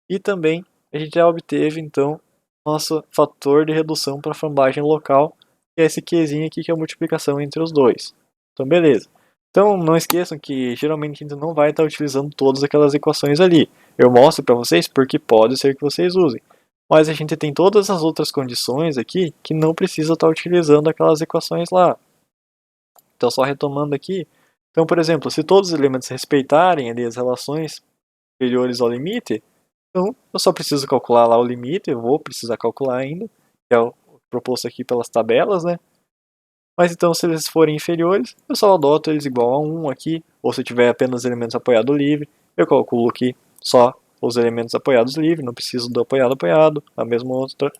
e também a gente já obteve, então, nosso fator de redução para a flambagem local, que é esse Qzinho aqui, que é a multiplicação entre os dois. Então, beleza. Então, não esqueçam que geralmente a gente não vai estar utilizando todas aquelas equações ali. Eu mostro para vocês porque pode ser que vocês usem. Mas a gente tem todas as outras condições aqui que não precisa estar utilizando aquelas equações lá. Então, só retomando aqui. Então, por exemplo, se todos os elementos respeitarem ali as relações superiores ao limite, então eu só preciso calcular lá o limite, eu vou precisar calcular ainda. que é o proposto aqui pelas tabelas, né? Mas então, se eles forem inferiores, eu só adoto eles igual a 1 aqui, ou se tiver apenas elementos apoiados livre, eu calculo aqui só os elementos apoiados livre, não preciso do apoiado,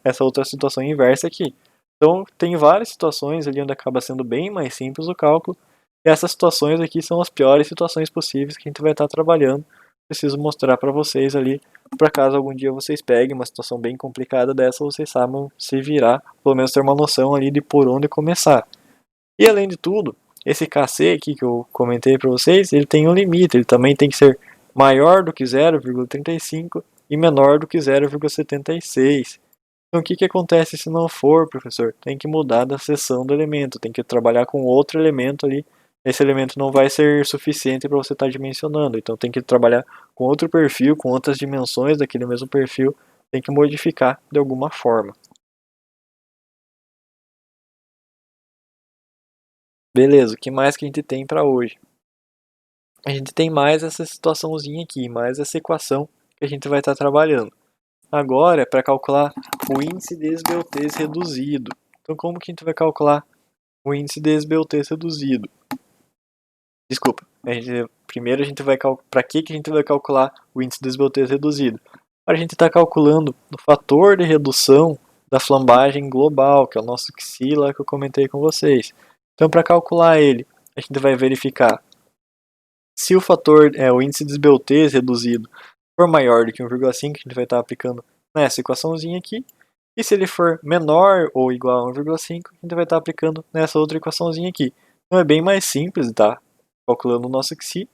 essa outra situação inversa aqui. Então, tem várias situações ali onde acaba sendo bem mais simples o cálculo, e essas situações aqui são as piores situações possíveis que a gente vai estar trabalhando. Preciso mostrar para vocês ali, para caso algum dia vocês peguem uma situação bem complicada dessa, vocês saibam se virar, pelo menos ter uma noção ali de por onde começar. E além de tudo, esse KC aqui que eu comentei para vocês, ele tem um limite, ele também tem que ser maior do que 0,35 e menor do que 0,76. Então o que acontece se não for, professor? Tem que mudar da seção do elemento, tem que trabalhar com outro elemento ali. Esse elemento não vai ser suficiente para você estar dimensionando, então tem que trabalhar com outro perfil, com outras dimensões daquele mesmo perfil, tem que modificar de alguma forma. Beleza, o que mais que a gente tem para hoje? A gente tem mais essa situaçãozinha aqui, mais essa equação que a gente vai estar trabalhando. Agora é para calcular o índice de esbeltez reduzido. Então como que a gente vai calcular o índice de esbeltez reduzido? Desculpa, primeiro a gente vai para que a gente vai calcular o índice de esbeltez reduzido? Para a gente estar calculando o fator de redução da flambagem global, que é o nosso xi lá que eu comentei com vocês. Então para calcular ele, a gente vai verificar se o fator, o índice de esbeltez reduzido for maior do que 1,5, a gente vai estar aplicando nessa equaçãozinha aqui. E se ele for menor ou igual a 1,5, a gente vai estar aplicando nessa outra equaçãozinha aqui. Então é bem mais simples, tá? Calculando o nosso xi,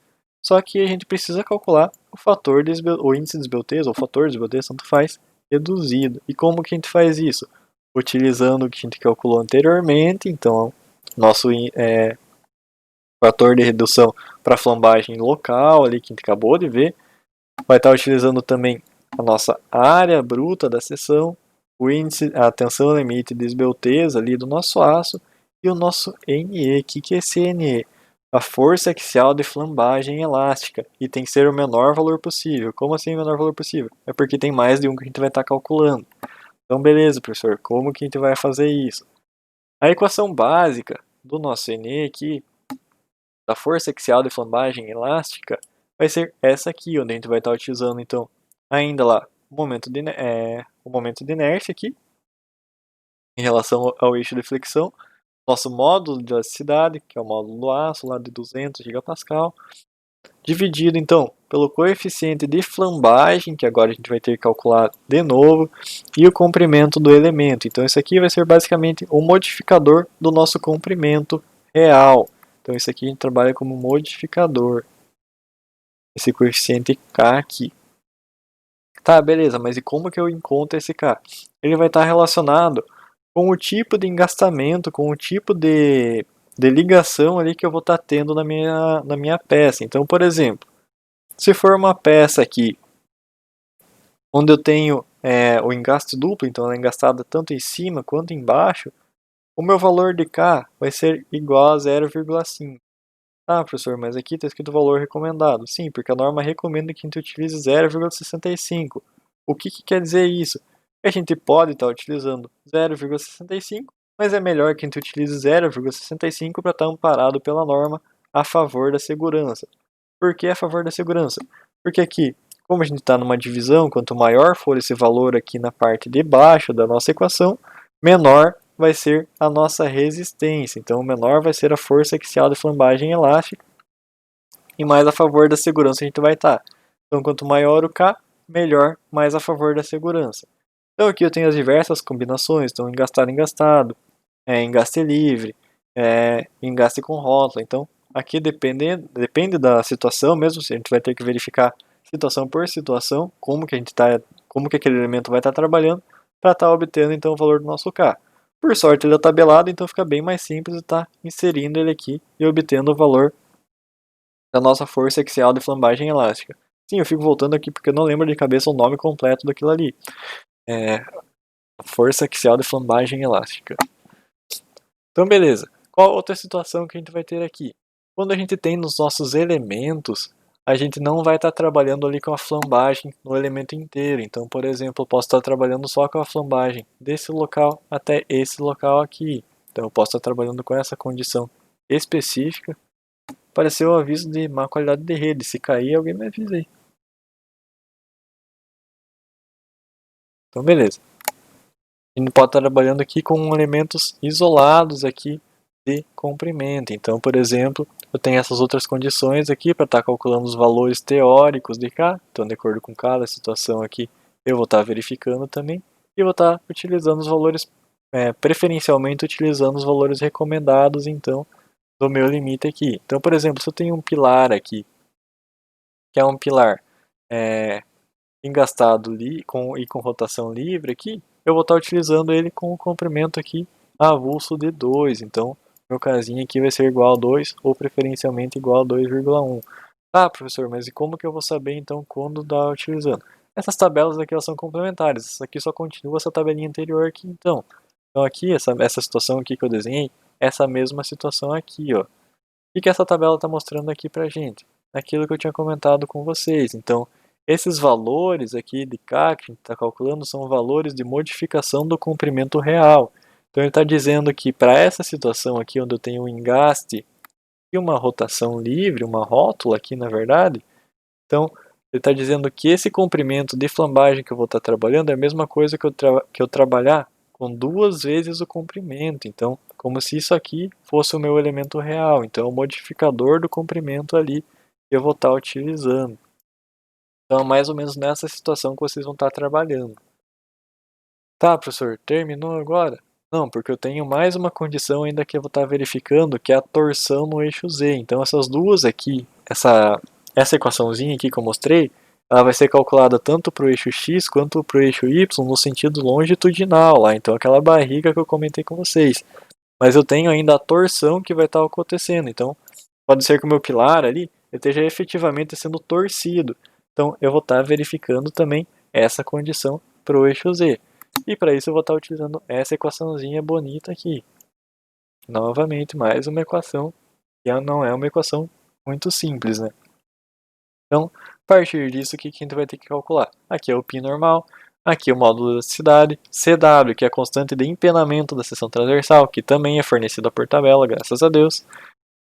só que a gente precisa calcular o fator de o índice de esbeltez, ou fator de esbeltez, tanto faz, reduzido. E como que a gente faz isso? Utilizando o que a gente calculou anteriormente, então nosso fator de redução para flambagem local ali que a gente acabou de ver. Vai estar utilizando também a nossa área bruta da seção, o índice, a tensão limite de esbeltez ali do nosso aço e o nosso NE. O que é esse NE? A força axial de flambagem elástica, e tem que ser o menor valor possível. Como assim o menor valor possível? É porque tem mais de um que a gente vai estar calculando. Então beleza, professor, como que a gente vai fazer isso? A equação básica do nosso NE aqui, da força axial de flambagem elástica, vai ser essa aqui, onde a gente vai estar utilizando então ainda lá o momento de inércia aqui, em relação ao eixo de flexão, nosso módulo de elasticidade, que é o módulo do aço, lá de 200 gigapascal, dividido então pelo coeficiente de flambagem, que agora a gente vai ter que calcular de novo, e o comprimento do elemento. Então isso aqui vai ser basicamente o modificador do nosso comprimento real. Então isso aqui a gente trabalha como modificador. Esse coeficiente K aqui. Tá, beleza, mas e como que eu encontro esse K? Ele vai estar relacionado com o tipo de engastamento, com o tipo de ligação ali que eu vou estar tendo na minha peça. Então, por exemplo, se for uma peça aqui, onde eu tenho o engaste duplo, então ela é engastada tanto em cima quanto embaixo, o meu valor de K vai ser igual a 0,5. Ah, professor, mas aqui está escrito valor recomendado. Sim, porque a norma recomenda que a gente utilize 0,65. O que quer dizer isso? A gente pode estar utilizando 0,65, mas é melhor que a gente utilize 0,65 para estar amparado pela norma a favor da segurança. Por que a favor da segurança? Porque aqui, como a gente está numa divisão, quanto maior for esse valor aqui na parte de baixo da nossa equação, menor vai ser a nossa resistência. Então, menor vai ser a força axial de flambagem elástica e mais a favor da segurança a gente vai estar. Então, quanto maior o K, melhor, mais a favor da segurança. Então, aqui eu tenho as diversas combinações. Então, engastado, engaste livre, engaste com rótula. Então, aqui depende da situação mesmo, a gente vai ter que verificar situação por situação, como que aquele elemento vai estar trabalhando, para estar obtendo então o valor do nosso K. Por sorte ele é tabelado, então fica bem mais simples estar inserindo ele aqui e obtendo o valor da nossa força axial de flambagem elástica. Sim, eu fico voltando aqui porque eu não lembro de cabeça o nome completo daquilo ali. Força axial de flambagem elástica. Então, beleza. Qual outra situação que a gente vai ter aqui? Quando a gente tem nos nossos elementos a gente não vai estar trabalhando ali com a flambagem no elemento inteiro. Então, por exemplo, eu posso estar trabalhando só com a flambagem desse local até esse local aqui. Então, eu posso estar trabalhando com essa condição específica. Apareceu o aviso de má qualidade de rede. Se cair, alguém me avisa aí. Então, beleza. A gente pode estar trabalhando aqui com elementos isolados aqui de comprimento. Então, por exemplo, eu tenho essas outras condições aqui para estar calculando os valores teóricos de cá. Então, de acordo com cada situação aqui, eu vou estar verificando também. E vou estar utilizando os valores, preferencialmente utilizando os valores recomendados, então, do meu limite aqui. Então, por exemplo, se eu tenho um pilar aqui, que é um pilar engastado com rotação livre aqui, eu vou estar utilizando ele com o comprimento aqui avulso de 2. Então, meu casinho aqui vai ser igual a 2 ou preferencialmente igual a 2,1. Ah, professor, mas e como que eu vou saber então quando está utilizando? Essas tabelas aqui elas são complementares. Essa aqui só continua essa tabelinha anterior aqui então. Então aqui, essa situação aqui que eu desenhei, essa mesma situação aqui, ó. O que essa tabela está mostrando aqui para a gente? Aquilo que eu tinha comentado com vocês. Então, esses valores aqui de K que a gente está calculando são valores de modificação do comprimento real. Então, ele está dizendo que para essa situação aqui, onde eu tenho um engaste e uma rotação livre, uma rótula aqui na verdade, então ele está dizendo que esse comprimento de flambagem que eu vou estar trabalhando é a mesma coisa que eu trabalhar com 2 vezes o comprimento. Então, como se isso aqui fosse o meu elemento real. Então, é o modificador do comprimento ali que eu vou estar utilizando. Então, é mais ou menos nessa situação que vocês vão estar trabalhando. Tá, professor, terminou agora? Não, porque eu tenho mais uma condição ainda que eu vou estar verificando, que é a torção no eixo Z. Então, essas duas aqui, essa equaçãozinha aqui que eu mostrei, ela vai ser calculada tanto para o eixo X quanto para o eixo Y no sentido longitudinal lá. Então, aquela barriga que eu comentei com vocês. Mas eu tenho ainda a torção que vai estar acontecendo. Então, pode ser que o meu pilar ali esteja efetivamente sendo torcido. Então, eu vou estar verificando também essa condição para o eixo Z. E para isso eu vou estar utilizando essa equaçãozinha bonita aqui. Novamente, mais uma equação que não é uma equação muito simples, né? Então, a partir disso, o que a gente vai ter que calcular? Aqui é o π normal, aqui é o módulo da elasticidade, CW, que é a constante de empenamento da seção transversal, que também é fornecida por tabela, graças a Deus.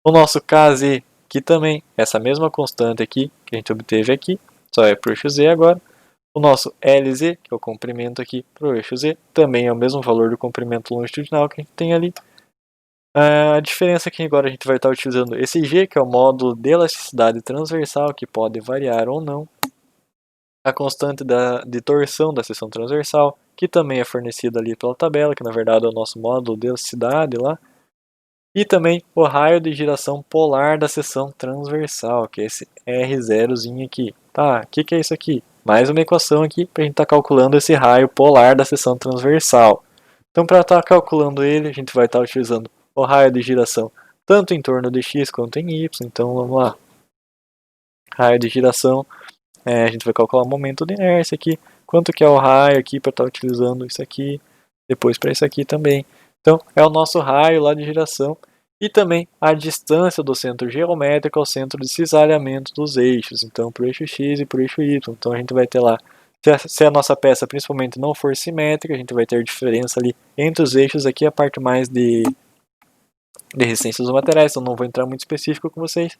O nosso KZ, que também é essa mesma constante aqui, que a gente obteve aqui, só é para o eixo Z agora. O nosso LZ, que é o comprimento aqui para o eixo Z, também é o mesmo valor do comprimento longitudinal que a gente tem ali. A diferença é que agora a gente vai estar utilizando esse G, que é o módulo de elasticidade transversal, que pode variar ou não. A constante de torção da seção transversal, que também é fornecida ali pela tabela, que na verdade é o nosso módulo de elasticidade lá. E também o raio de giração polar da seção transversal, que é esse R0zinho aqui. Tá, o que é isso aqui? Mais uma equação aqui para a gente estar calculando esse raio polar da seção transversal. Então, para estar calculando ele, a gente vai estar utilizando o raio de giração tanto em torno de x quanto em y. Então, vamos lá. Raio de giração, a gente vai calcular o momento de inércia aqui. Quanto que é o raio aqui para estar utilizando isso aqui. Depois para isso aqui também. Então, é o nosso raio lá de giração. E também a distância do centro geométrico ao centro de cisalhamento dos eixos. Então, para o eixo x e para o eixo y. Então, a gente vai ter lá, se a nossa peça principalmente não for simétrica, a gente vai ter diferença ali entre os eixos. Aqui a parte mais de resistência dos materiais, então não vou entrar muito específico com vocês.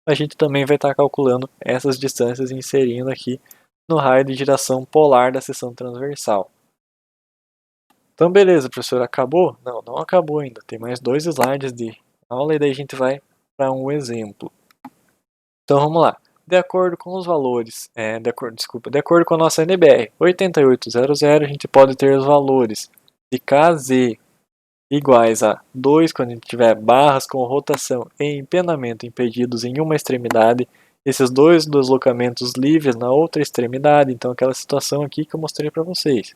A gente também vai estar calculando essas distâncias e inserindo aqui no raio de giração polar da seção transversal. Então beleza, professor, acabou? Não, não acabou ainda. Tem mais 2 slides de aula e daí a gente vai para um exemplo. Então vamos lá. De acordo com os valores, de acordo com a nossa NBR 8800, a gente pode ter os valores de KZ iguais a 2 quando a gente tiver barras com rotação e empenamento impedidos em uma extremidade, esses dois deslocamentos livres na outra extremidade, então aquela situação aqui que eu mostrei para vocês.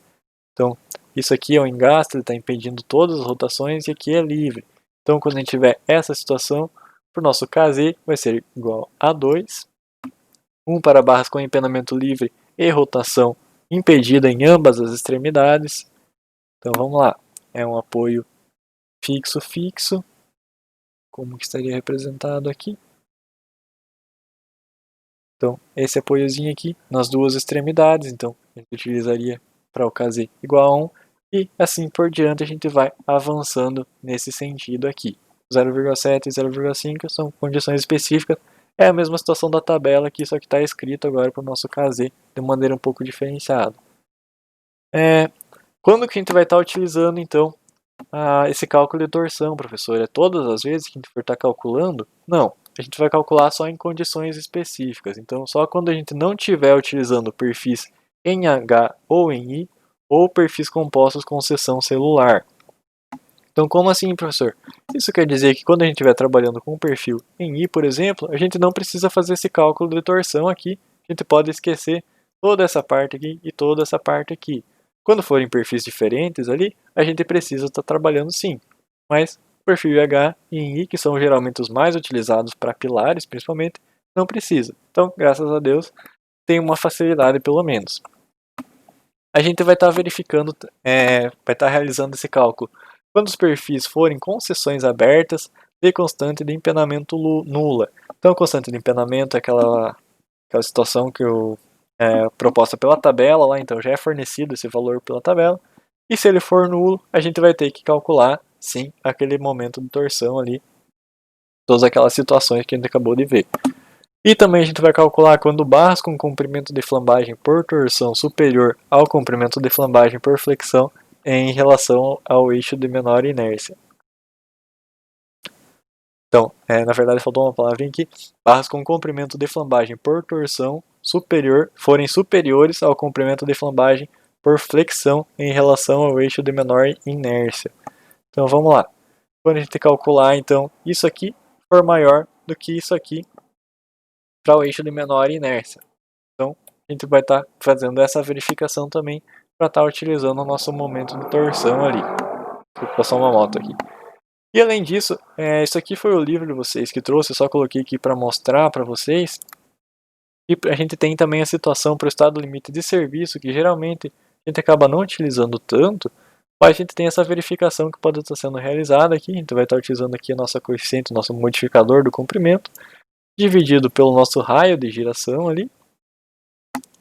Então, isso aqui é o engaste, ele está impedindo todas as rotações e aqui é livre. Então, quando a gente tiver essa situação, para o nosso KZ vai ser igual a 2, 1 para barras com empenamento livre e rotação impedida em ambas as extremidades. Então, vamos lá, é um apoio fixo, como que estaria representado aqui. Então, esse apoiozinho aqui nas duas extremidades, então a gente utilizaria para o KZ igual a 1, e assim por diante a gente vai avançando nesse sentido aqui. 0,7 e 0,5 são condições específicas, é a mesma situação da tabela aqui, só que está escrito agora para o nosso KZ de maneira um pouco diferenciada. Quando que a gente vai estar utilizando então esse cálculo de torção, professor? É todas as vezes que a gente for estar calculando? Não, a gente vai calcular só em condições específicas. Então, só quando a gente não estiver utilizando perfis em H ou em I, ou perfis compostos com seção celular. Então, como assim, professor? Isso quer dizer que quando a gente estiver trabalhando com um perfil em I, por exemplo, a gente não precisa fazer esse cálculo de torção aqui. A gente pode esquecer toda essa parte aqui e toda essa parte aqui. Quando forem perfis diferentes ali, a gente precisa estar trabalhando sim. Mas o perfil H e em I, que são geralmente os mais utilizados para pilares, principalmente, não precisa. Então, graças a Deus, tem uma facilidade pelo menos. A gente vai estar verificando, vai estar realizando esse cálculo quando os perfis forem com seções abertas de constante de empenamento nula. Então, constante de empenamento é aquela situação que é proposta pela tabela lá, então já é fornecido esse valor pela tabela. E se ele for nulo, a gente vai ter que calcular, sim, aquele momento de torção ali, todas aquelas situações que a gente acabou de ver. E também a gente vai calcular quando barras com comprimento de flambagem por torção superior ao comprimento de flambagem por flexão em relação ao eixo de menor inércia. Então, na verdade faltou uma palavrinha aqui. Barras com comprimento de flambagem por torção superior forem superiores ao comprimento de flambagem por flexão em relação ao eixo de menor inércia. Então vamos lá. Quando a gente calcular então isso aqui for maior do que isso aqui para o eixo de menor inércia. Então a gente vai estar fazendo essa verificação também para estar utilizando o nosso momento de torção ali. Vou passar uma moto aqui. E além disso, isso aqui foi o livro de vocês que trouxe, eu só coloquei aqui para mostrar para vocês. E a gente tem também a situação para o estado limite de serviço, que geralmente a gente acaba não utilizando tanto, mas a gente tem essa verificação que pode estar sendo realizada aqui. A gente vai estar utilizando aqui a nossa coeficiente, o nosso modificador do comprimento, dividido pelo nosso raio de giração ali.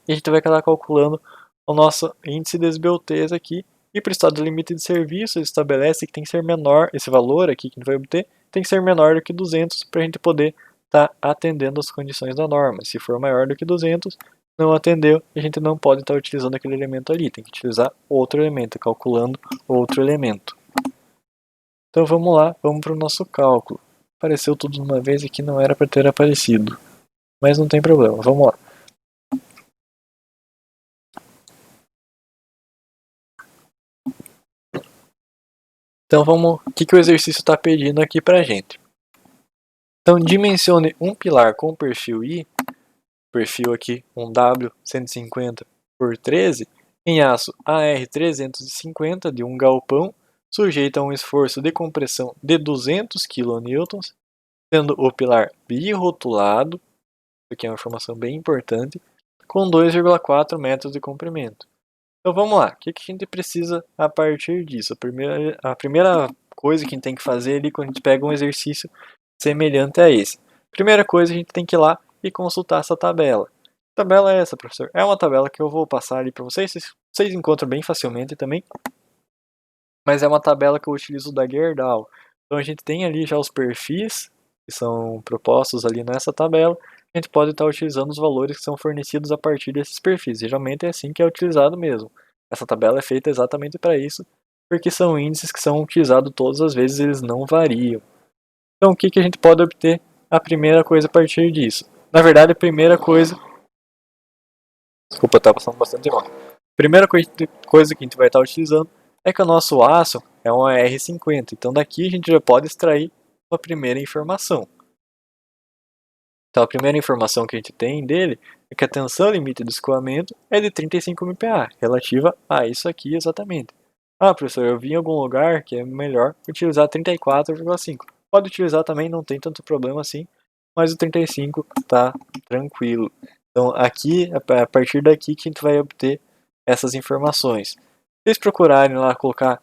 E a gente vai estar calculando o nosso índice de esbelteza aqui. E para o estado limite de serviço, ele estabelece que tem que ser menor, esse valor aqui que a gente vai obter, tem que ser menor do que 200 para a gente poder estar atendendo as condições da norma. Se for maior do que 200, não atendeu, a gente não pode estar utilizando aquele elemento ali, tem que utilizar outro elemento, calculando outro elemento. Então vamos lá, vamos para o nosso cálculo. Apareceu tudo de uma vez e aqui não era para ter aparecido, mas não tem problema, vamos lá. Então vamos, o que o exercício está pedindo aqui para a gente? Então dimensione um pilar com perfil I, perfil aqui um W150 por 13, em aço AR350 de um galpão, sujeito a um esforço de compressão de 200 kN, sendo o pilar birrotulado, isso aqui é uma informação bem importante, com 2,4 metros de comprimento. Então vamos lá, o que a gente precisa a partir disso? A primeira coisa que a gente tem que fazer ali quando a gente pega um exercício semelhante a esse. Primeira coisa, a gente tem que ir lá e consultar essa tabela. Que tabela é essa, professor? É uma tabela que eu vou passar ali para vocês, vocês encontram bem facilmente também. Mas é uma tabela que eu utilizo da Gerdau. Então a gente tem ali já os perfis que são propostos ali nessa tabela. A gente pode estar utilizando os valores que são fornecidos a partir desses perfis. Geralmente é assim que é utilizado mesmo. Essa tabela é feita exatamente para isso, porque são índices que são utilizados todas as vezes, eles não variam. Então o que a gente pode obter? A primeira coisa a partir disso. Na verdade, a primeira coisa... Desculpa, tá passando bastante mal. A primeira coisa que a gente vai estar utilizando é que o nosso aço é um AR50. Então daqui a gente já pode extrair a primeira informação. Então a primeira informação que a gente tem dele é que a tensão limite do escoamento é de 35 MPa, relativa a isso aqui exatamente. Ah, professor, eu vi em algum lugar que é melhor utilizar 34,5. Pode utilizar também, não tem tanto problema assim, mas o 35 está tranquilo. Então aqui, a partir daqui que a gente vai obter essas informações. Se vocês procurarem lá colocar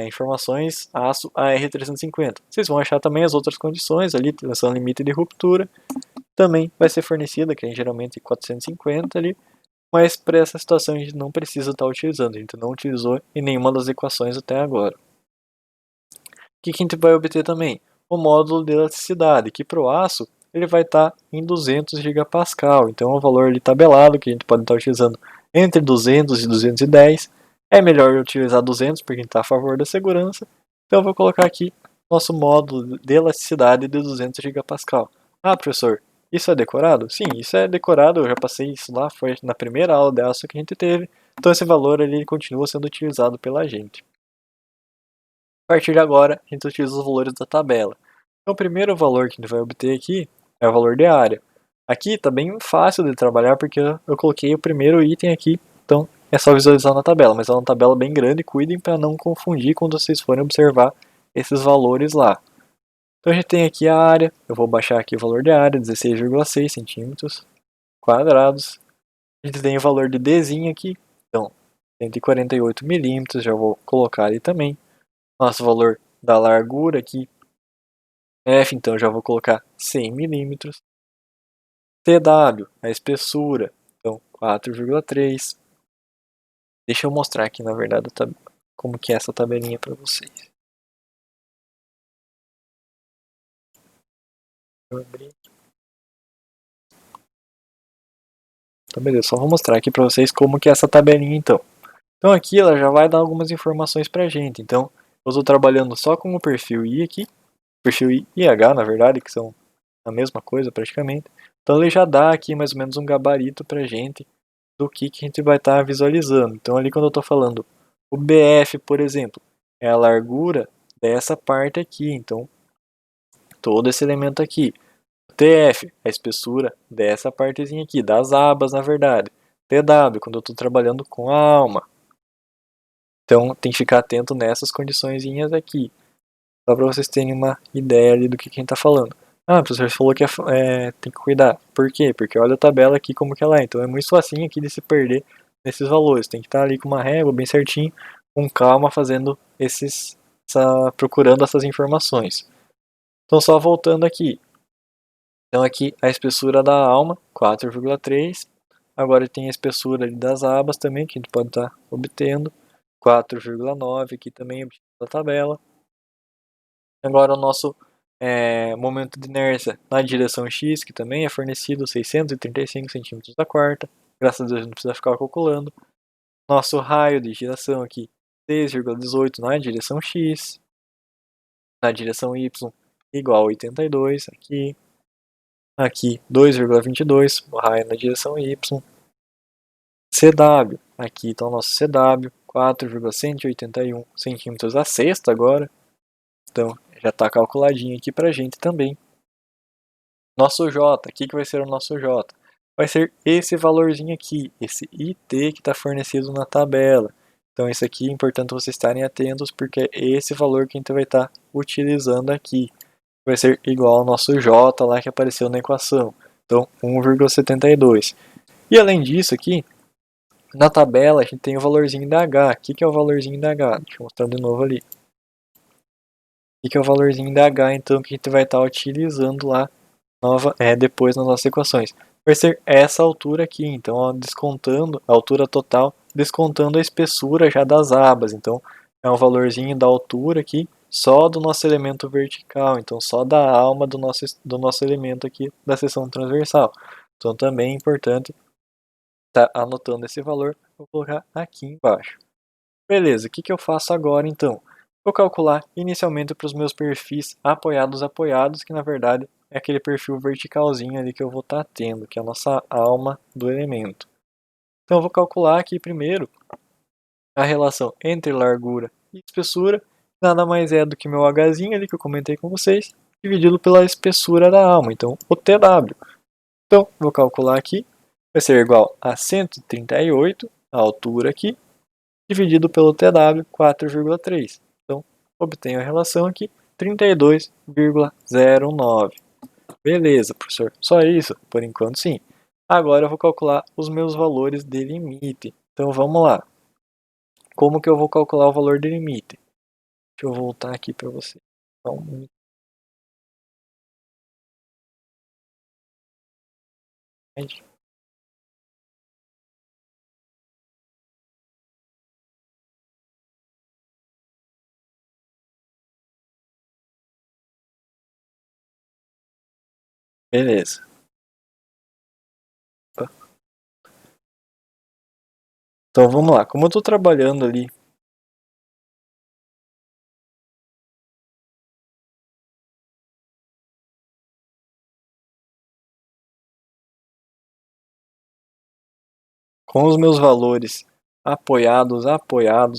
informações aço AR350, vocês vão achar também as outras condições ali, tensão limite de ruptura. também vai ser fornecida, que é geralmente 450 ali, mas para essa situação a gente não precisa estar utilizando, a gente não utilizou em nenhuma das equações até agora. O que a gente vai obter também? O módulo de elasticidade, que para o aço ele vai estar em 200 gigapascal, então é um valor ali tabelado que a gente pode estar utilizando entre 200 e 210. É melhor utilizar 200 porque a gente está a favor da segurança, então eu vou colocar aqui nosso módulo de elasticidade de 200 gigapascal. Ah, professor, isso é decorado? Sim, isso é decorado, eu já passei isso lá, foi na primeira aula de aço que a gente teve, então esse valor ele continua sendo utilizado pela gente. A partir de agora, a gente utiliza os valores da tabela. Então, o primeiro valor que a gente vai obter aqui é o valor de área. Aqui está bem fácil de trabalhar porque eu coloquei o primeiro item aqui, então é só visualizar na tabela, mas é uma tabela bem grande, cuidem para não confundir quando vocês forem observar esses valores lá. Então a gente tem aqui a área, eu vou baixar aqui o valor de área, 16,6 centímetros quadrados. A gente tem o valor de Dzinho aqui, então 148 milímetros, já vou colocar ali também. Nosso valor da largura aqui, F, então já vou colocar 100 milímetros. TW, a espessura, então 4,3. Deixa eu mostrar aqui, na verdade, como que é essa tabelinha para vocês. Eu abri. Então, beleza, só vou mostrar aqui para vocês como que é essa tabelinha, então. Então aqui ela já vai dar algumas informações para a gente. Então, eu estou trabalhando só com o perfil I aqui, perfil I e H, na verdade, que são a mesma coisa praticamente. Então ele já dá aqui mais ou menos um gabarito para a gente do que a gente vai estar visualizando. Então ali quando eu estou falando o BF, por exemplo, é a largura dessa parte aqui, então todo esse elemento aqui. O TF, a espessura dessa partezinha aqui, das abas na verdade. TW, quando eu estou trabalhando com a alma. Então tem que ficar atento nessas condiçõezinhas aqui, só para vocês terem uma ideia ali do que a gente está falando. Ah, o professor falou que tem que cuidar. Por quê? Porque olha a tabela aqui como que ela é. Então é muito facinho aqui de se perder nesses valores. Tem que estar ali com uma régua bem certinho, com calma, fazendo procurando essas informações. Então só voltando aqui. Então aqui a espessura da alma, 4,3. Agora tem a espessura ali das abas também, que a gente pode estar obtendo. 4,9 aqui também obtido da tabela. Agora o nosso momento de inércia na direção X, que também é fornecido 635 centímetros da quarta. Graças a Deus não precisa ficar calculando. Nosso raio de giração aqui, 6,18 na direção X. Na direção Y, igual a 82 aqui. Aqui, 2,22, o raio na direção Y. CW, aqui está o nosso CW, 4,181 centímetros a sexta agora. Então, já está calculadinho aqui para a gente também. Nosso J, o que vai ser o nosso J? Vai ser esse valorzinho aqui, esse IT que está fornecido na tabela. Então, isso aqui é importante vocês estarem atentos, porque é esse valor que a gente vai estar utilizando aqui. Vai ser igual ao nosso J lá que apareceu na equação. Então, 1,72. E além disso aqui, na tabela a gente tem o valorzinho da H. O que é o valorzinho da H? Deixa eu mostrar de novo ali. O que é o valorzinho da H, então, que a gente vai estar utilizando lá depois nas nossas equações. Vai ser essa altura aqui, então, ó, descontando a altura total, descontando a espessura já das abas. Então, é um valorzinho da altura aqui, só do nosso elemento vertical, então só da alma do nosso elemento aqui da seção transversal. Então, também é importante estar anotando esse valor, vou colocar aqui embaixo. Beleza, o que eu faço agora então? Vou calcular inicialmente para os meus perfis apoiados, que na verdade é aquele perfil verticalzinho ali que eu vou estar tendo, que é a nossa alma do elemento. Então eu vou calcular aqui primeiro a relação entre largura e espessura, nada mais é do que meu Hzinho ali que eu comentei com vocês, dividido pela espessura da alma, então o TW. Então vou calcular aqui, vai ser igual a 138, a altura aqui, dividido pelo TW, 4,3. Então, obtenho a relação aqui, 32,09. Beleza, professor. Só isso? Por enquanto, sim. Agora eu vou calcular os meus valores de limite. Então, vamos lá. Como que eu vou calcular o valor de limite? Deixa eu voltar aqui para você. Beleza. Então vamos lá. Como eu estou trabalhando ali com os meus valores apoiados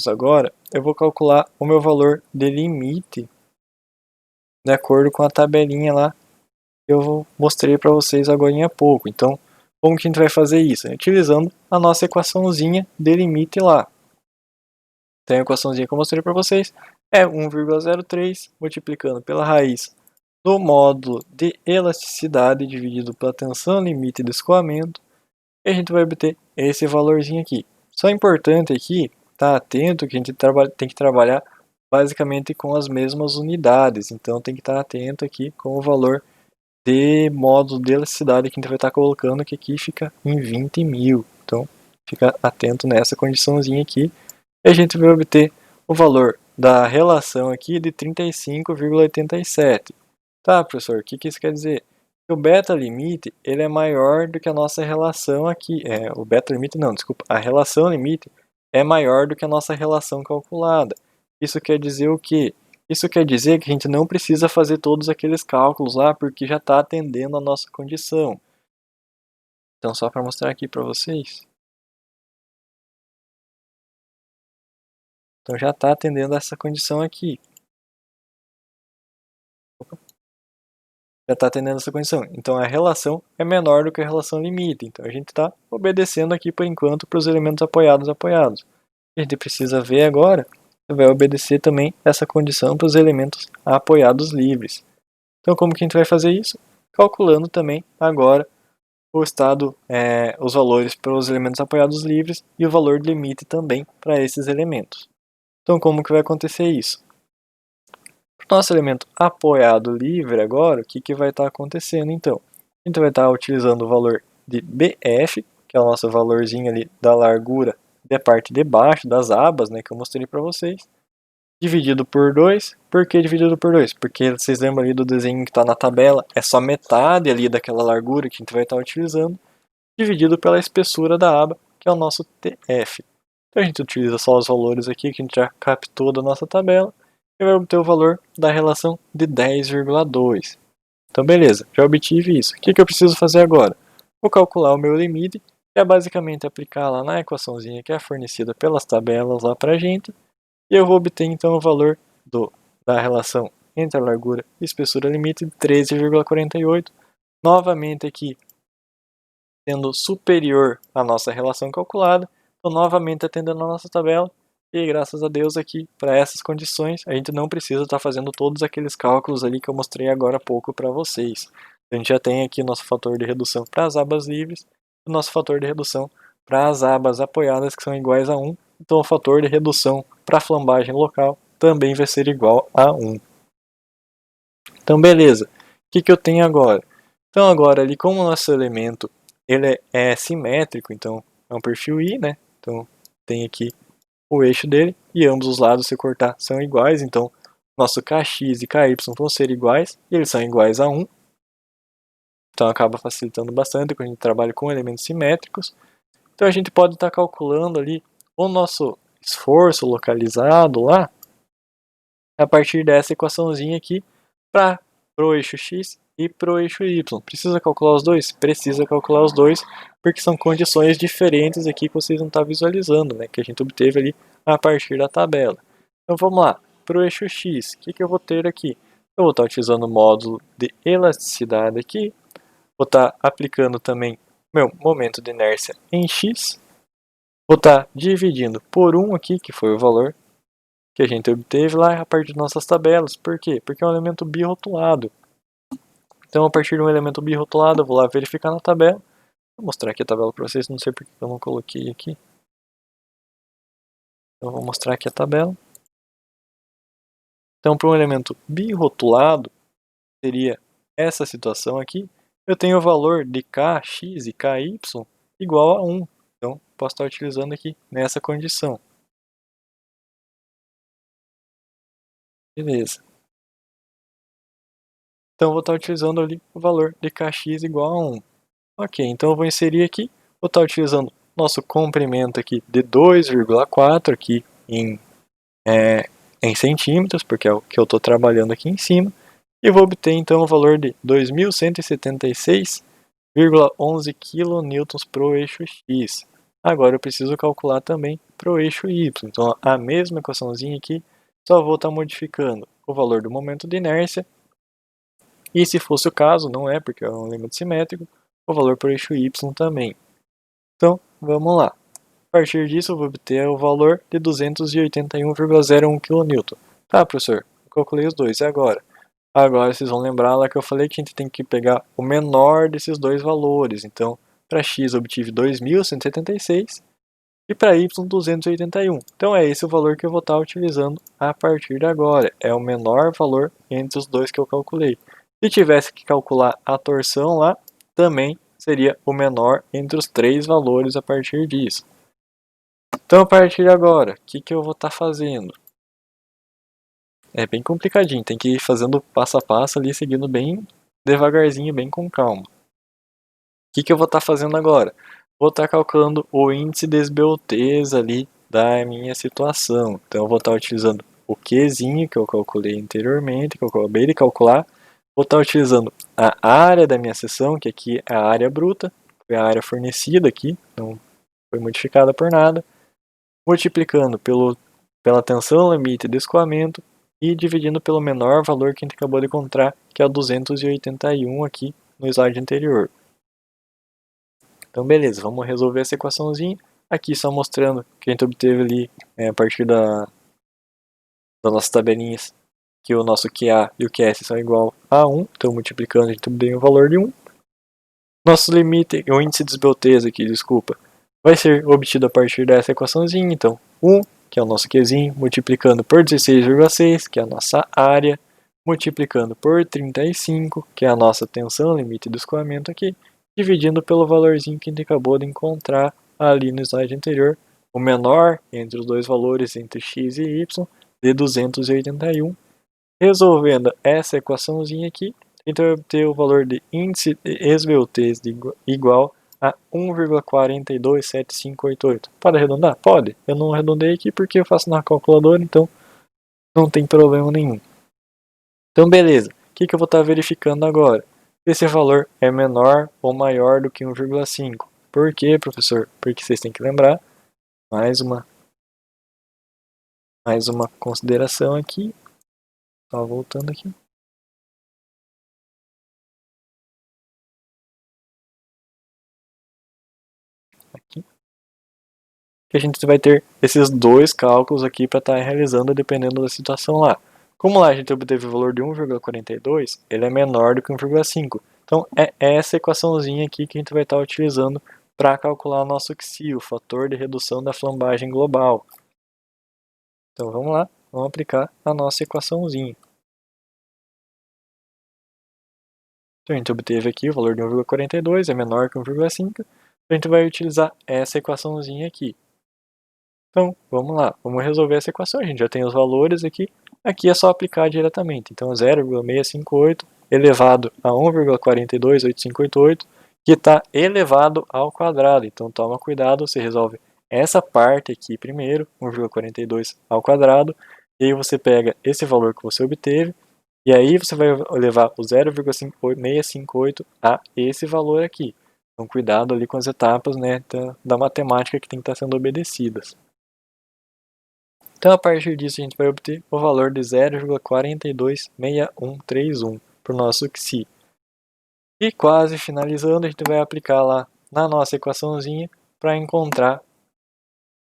agora, eu vou calcular o meu valor de limite de acordo com a tabelinha lá que eu mostrei para vocês agora há pouco. Então, como que a gente vai fazer isso? Utilizando a nossa equaçãozinha de limite lá. Então, a equaçãozinha que eu mostrei para vocês é 1,03 multiplicando pela raiz do módulo de elasticidade dividido pela tensão limite de escoamento, e a gente vai obter esse valorzinho aqui. Só é importante aqui estar atento que a gente tem que trabalhar basicamente com as mesmas unidades, então tem que estar atento aqui com o valor de módulo de elasticidade que a gente vai estar colocando, que aqui fica em 20.000. Então fica atento nessa condiçãozinha aqui, e a gente vai obter o valor da relação aqui de 35,87. Tá, professor, o que isso quer dizer? O beta limite ele é maior do que a nossa relação aqui. O beta limite não, desculpa. A relação limite é maior do que a nossa relação calculada. Isso quer dizer o quê? Isso quer dizer que a gente não precisa fazer todos aqueles cálculos lá, porque já está atendendo a nossa condição. Então, só para mostrar aqui para vocês. Então, já está atendendo a essa condição aqui. Já está atendendo essa condição. Então a relação é menor do que a relação limite. Então a gente está obedecendo aqui por enquanto para os elementos apoiados. A gente precisa ver agora, vai obedecer também essa condição para os elementos apoiados livres. Então como que a gente vai fazer isso? Calculando também agora o estado, os valores para os elementos apoiados livres e o valor de limite também para esses elementos. Então como que vai acontecer isso? Nosso elemento apoiado livre agora, o que vai estar acontecendo então? A gente vai estar utilizando o valor de BF, que é o nosso valorzinho ali da largura da parte de baixo das abas, né, que eu mostrei para vocês, dividido por 2. Por que dividido por 2? Porque vocês lembram ali do desenho que está na tabela, é só metade ali daquela largura que a gente vai estar utilizando, dividido pela espessura da aba, que é o nosso TF. Então a gente utiliza só os valores aqui que a gente já captou da nossa tabela, e vai obter o valor da relação de 10,2. Então beleza, já obtive isso. O que eu preciso fazer agora? Vou calcular o meu limite, que é basicamente aplicar lá na equaçãozinha que é fornecida pelas tabelas lá para a gente, e eu vou obter então o valor da relação entre a largura e espessura limite de 13,48, novamente aqui sendo superior à nossa relação calculada, então novamente atendendo a nossa tabela, e graças a Deus aqui, para essas condições, a gente não precisa estar fazendo todos aqueles cálculos ali que eu mostrei agora há pouco para vocês. A gente já tem aqui nosso fator de redução para as abas livres, e o nosso fator de redução para as abas apoiadas que são iguais a 1, então o fator de redução para a flambagem local também vai ser igual a 1. Então beleza, o que eu tenho agora? Então agora ali, como o nosso elemento ele é simétrico, então é um perfil I, né? Então tem aqui o eixo dele, e ambos os lados, se cortar, são iguais, então nosso Kx e Ky vão ser iguais, e eles são iguais a 1. Então acaba facilitando bastante quando a gente trabalha com elementos simétricos. Então a gente pode estar calculando ali o nosso esforço localizado lá, a partir dessa equaçãozinha aqui, para o eixo x e para o eixo y. Precisa calcular os dois? Precisa calcular os dois, porque são condições diferentes aqui que vocês não estão visualizando, né, que a gente obteve ali a partir da tabela. Então vamos lá, para o eixo x, o que eu vou ter aqui? Eu vou estar utilizando o módulo de elasticidade aqui, vou estar aplicando também meu momento de inércia em x, vou estar dividindo por 1 aqui, que foi o valor que a gente obteve lá a partir de nossas tabelas. Por quê? Porque é um elemento birrotulado. Então, a partir de um elemento birrotulado, eu vou lá verificar na tabela. Vou mostrar aqui a tabela para vocês, não sei porque eu não coloquei aqui. Então, vou mostrar aqui a tabela. Então, para um elemento birrotulado, seria essa situação aqui. eu tenho o valor de Kx e Ky igual a 1. Então, posso estar utilizando aqui nessa condição. Beleza. Então, eu vou estar utilizando ali o valor de Kx igual a 1. Ok, então eu vou inserir aqui, vou estar utilizando nosso comprimento aqui de 2,4 aqui em centímetros, porque é o que eu estou trabalhando aqui em cima, e vou obter então o valor de 2.176,11 kN para o eixo X. Agora eu preciso calcular também para o eixo Y, então a mesma equaçãozinha aqui, só vou estar modificando o valor do momento de inércia, e se fosse o caso, não é porque é um limite simétrico, o valor para o eixo Y também. Então, vamos lá. A partir disso, eu vou obter o valor de 281,01 kN. Tá, professor? Eu calculei os dois. E agora? Agora vocês vão lembrar lá que eu falei que a gente tem que pegar o menor desses dois valores. Então, para x eu obtive 2.176 e para y 281. Então, é esse o valor que eu vou estar utilizando a partir de agora. É o menor valor entre os dois que eu calculei. Se tivesse que calcular a torção lá, também seria o menor entre os três valores a partir disso. Então, a partir de agora, o que eu vou estar fazendo? É bem complicadinho, tem que ir fazendo passo a passo ali, seguindo bem devagarzinho, bem com calma. O que eu vou estar fazendo agora? Vou estar calculando o índice de esbeltez ali da minha situação. Então, eu vou estar utilizando o Qzinho que eu calculei anteriormente, que eu acabei de calcular. Vou estar utilizando a área da minha seção, que aqui é a área bruta, foi a área fornecida aqui, não foi modificada por nada. Multiplicando pela tensão limite de escoamento e dividindo pelo menor valor que a gente acabou de encontrar, que é o 281 aqui no slide anterior. Então beleza, vamos resolver essa equaçãozinha. Aqui só mostrando que a gente obteve ali a partir das nossas tabelinhas que o nosso QA e o QS são igual a 1, então multiplicando a gente obtém o valor de 1. Nosso limite, o índice de esbeltez aqui, desculpa, vai ser obtido a partir dessa equaçãozinha, então 1, que é o nosso Qzinho, multiplicando por 16,6, que é a nossa área, multiplicando por 35, que é a nossa tensão limite do escoamento aqui, dividindo pelo valorzinho que a gente acabou de encontrar ali no slide anterior, o menor entre os dois valores entre x e y, de 281. Resolvendo essa equaçãozinha aqui, a gente vai obter o valor de índice de esbeltez igual a 1,427588. Pode arredondar? Pode. Eu não arredondei aqui porque eu faço na calculadora, então não tem problema nenhum. Então beleza, o que eu vou estar verificando agora? Esse valor é menor ou maior do que 1,5. Por quê, professor? Porque vocês têm que lembrar, mais uma consideração aqui, só voltando aqui. Aqui. Que a gente vai ter esses dois cálculos aqui para estar realizando dependendo da situação lá. Como lá a gente obteve o valor de 1,42, ele é menor do que 1,5. Então é essa equaçãozinha aqui que a gente vai estar utilizando para calcular o nosso XI, o fator de redução da flambagem global. Então vamos lá, vamos aplicar a nossa equaçãozinha. Então a gente obteve aqui o valor de 1,42, é menor que 1,5. A gente vai utilizar essa equaçãozinha aqui. Então, vamos lá, vamos resolver essa equação. A gente já tem os valores aqui, aqui é só aplicar diretamente. Então, 0,658 elevado a 1,428588, que está elevado ao quadrado. Então, toma cuidado, você resolve essa parte aqui primeiro, 1,42 ao quadrado, e aí você pega esse valor que você obteve, e aí você vai levar o 0,658 a esse valor aqui. Então, cuidado ali com as etapas, né, da matemática que tem que estar sendo obedecidas. Então, a partir disso, a gente vai obter o valor de 0,426131 para o nosso XI. E quase finalizando, a gente vai aplicar lá na nossa equaçãozinha para encontrar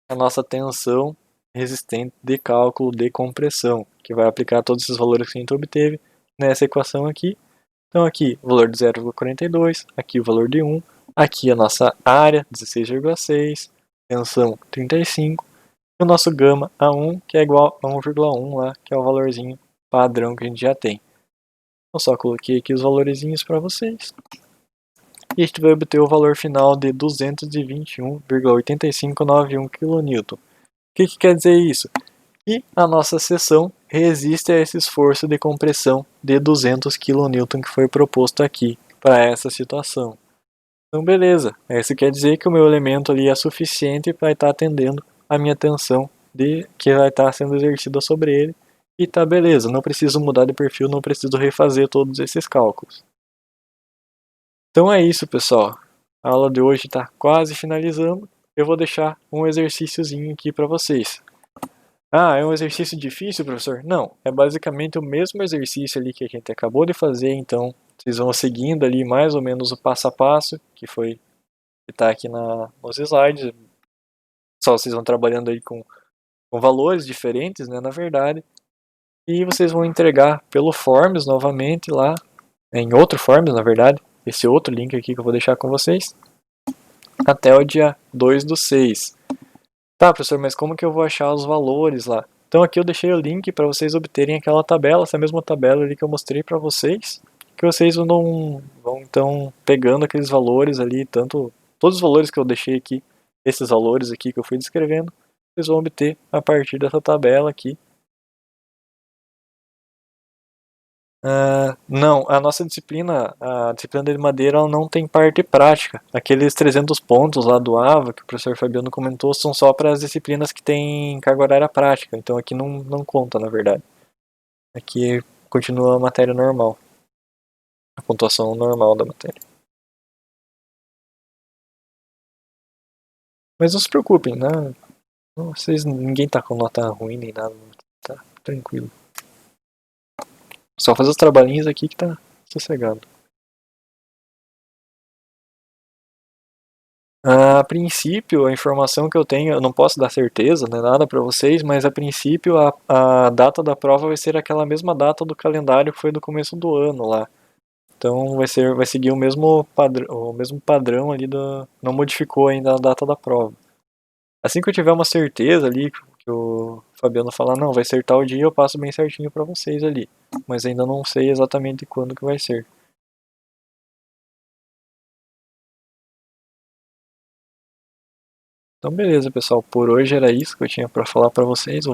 a nossa tensão resistente de cálculo de compressão, que vai aplicar todos esses valores que a gente obteve nessa equação aqui. Então, aqui o valor de 0,42, aqui o valor de 1, aqui a nossa área, 16,6, tensão 35, o nosso gama A1, que é igual a 1,1 lá, que é o valorzinho padrão que a gente já tem. Eu só coloquei aqui os valorzinhos para vocês. e a gente vai obter o valor final de 221,8591 kN. O que quer dizer isso? Que a nossa seção resiste a esse esforço de compressão de 200 kN que foi proposto aqui para essa situação. Então beleza, isso quer dizer que o meu elemento ali é suficiente para estar atendendo a minha tensão que vai estar sendo exercida sobre ele. E tá beleza, não preciso mudar de perfil, não preciso refazer todos esses cálculos. Então é isso, pessoal. A aula de hoje está quase finalizando. Eu vou deixar um exercíciozinho aqui para vocês. Ah, é um exercício difícil, professor? Não, é basicamente o mesmo exercício ali que a gente acabou de fazer, então vocês vão seguindo ali mais ou menos o passo a passo que está aqui nos slides. Só vocês vão trabalhando aí com valores diferentes, né, na verdade. E vocês vão entregar pelo Forms novamente lá, em outro Forms, na verdade, esse outro link aqui que eu vou deixar com vocês, até o dia 2/6. Tá, professor, mas como que eu vou achar os valores lá? Então aqui eu deixei o link para vocês obterem aquela tabela, essa mesma tabela ali que eu mostrei para vocês, que vocês vão então pegando aqueles valores ali, tanto todos os valores que eu deixei aqui, esses valores aqui que eu fui descrevendo, vocês vão obter a partir dessa tabela aqui. Não, a nossa disciplina, a disciplina de madeira, ela não tem parte prática. Aqueles 300 pontos lá do AVA, que o professor Fabiano comentou, são só para as disciplinas que têm carga horária prática. Então aqui não conta, na verdade. Aqui continua a matéria normal, a pontuação normal da matéria. Mas não se preocupem, né? Ninguém tá com nota ruim nem nada, tá tranquilo. Só fazer os trabalhinhos aqui que tá sossegado. A princípio, a informação que eu tenho, eu não posso dar certeza, né, nada para vocês, mas a princípio a data da prova vai ser aquela mesma data do calendário que foi do começo do ano lá. Então vai seguir o mesmo padrão ali não modificou ainda a data da prova. Assim que eu tiver uma certeza ali que o Fabiano falar, não, vai ser tal dia, eu passo bem certinho para vocês ali, mas ainda não sei exatamente quando que vai ser. Então beleza, pessoal, por hoje era isso que eu tinha para falar para vocês.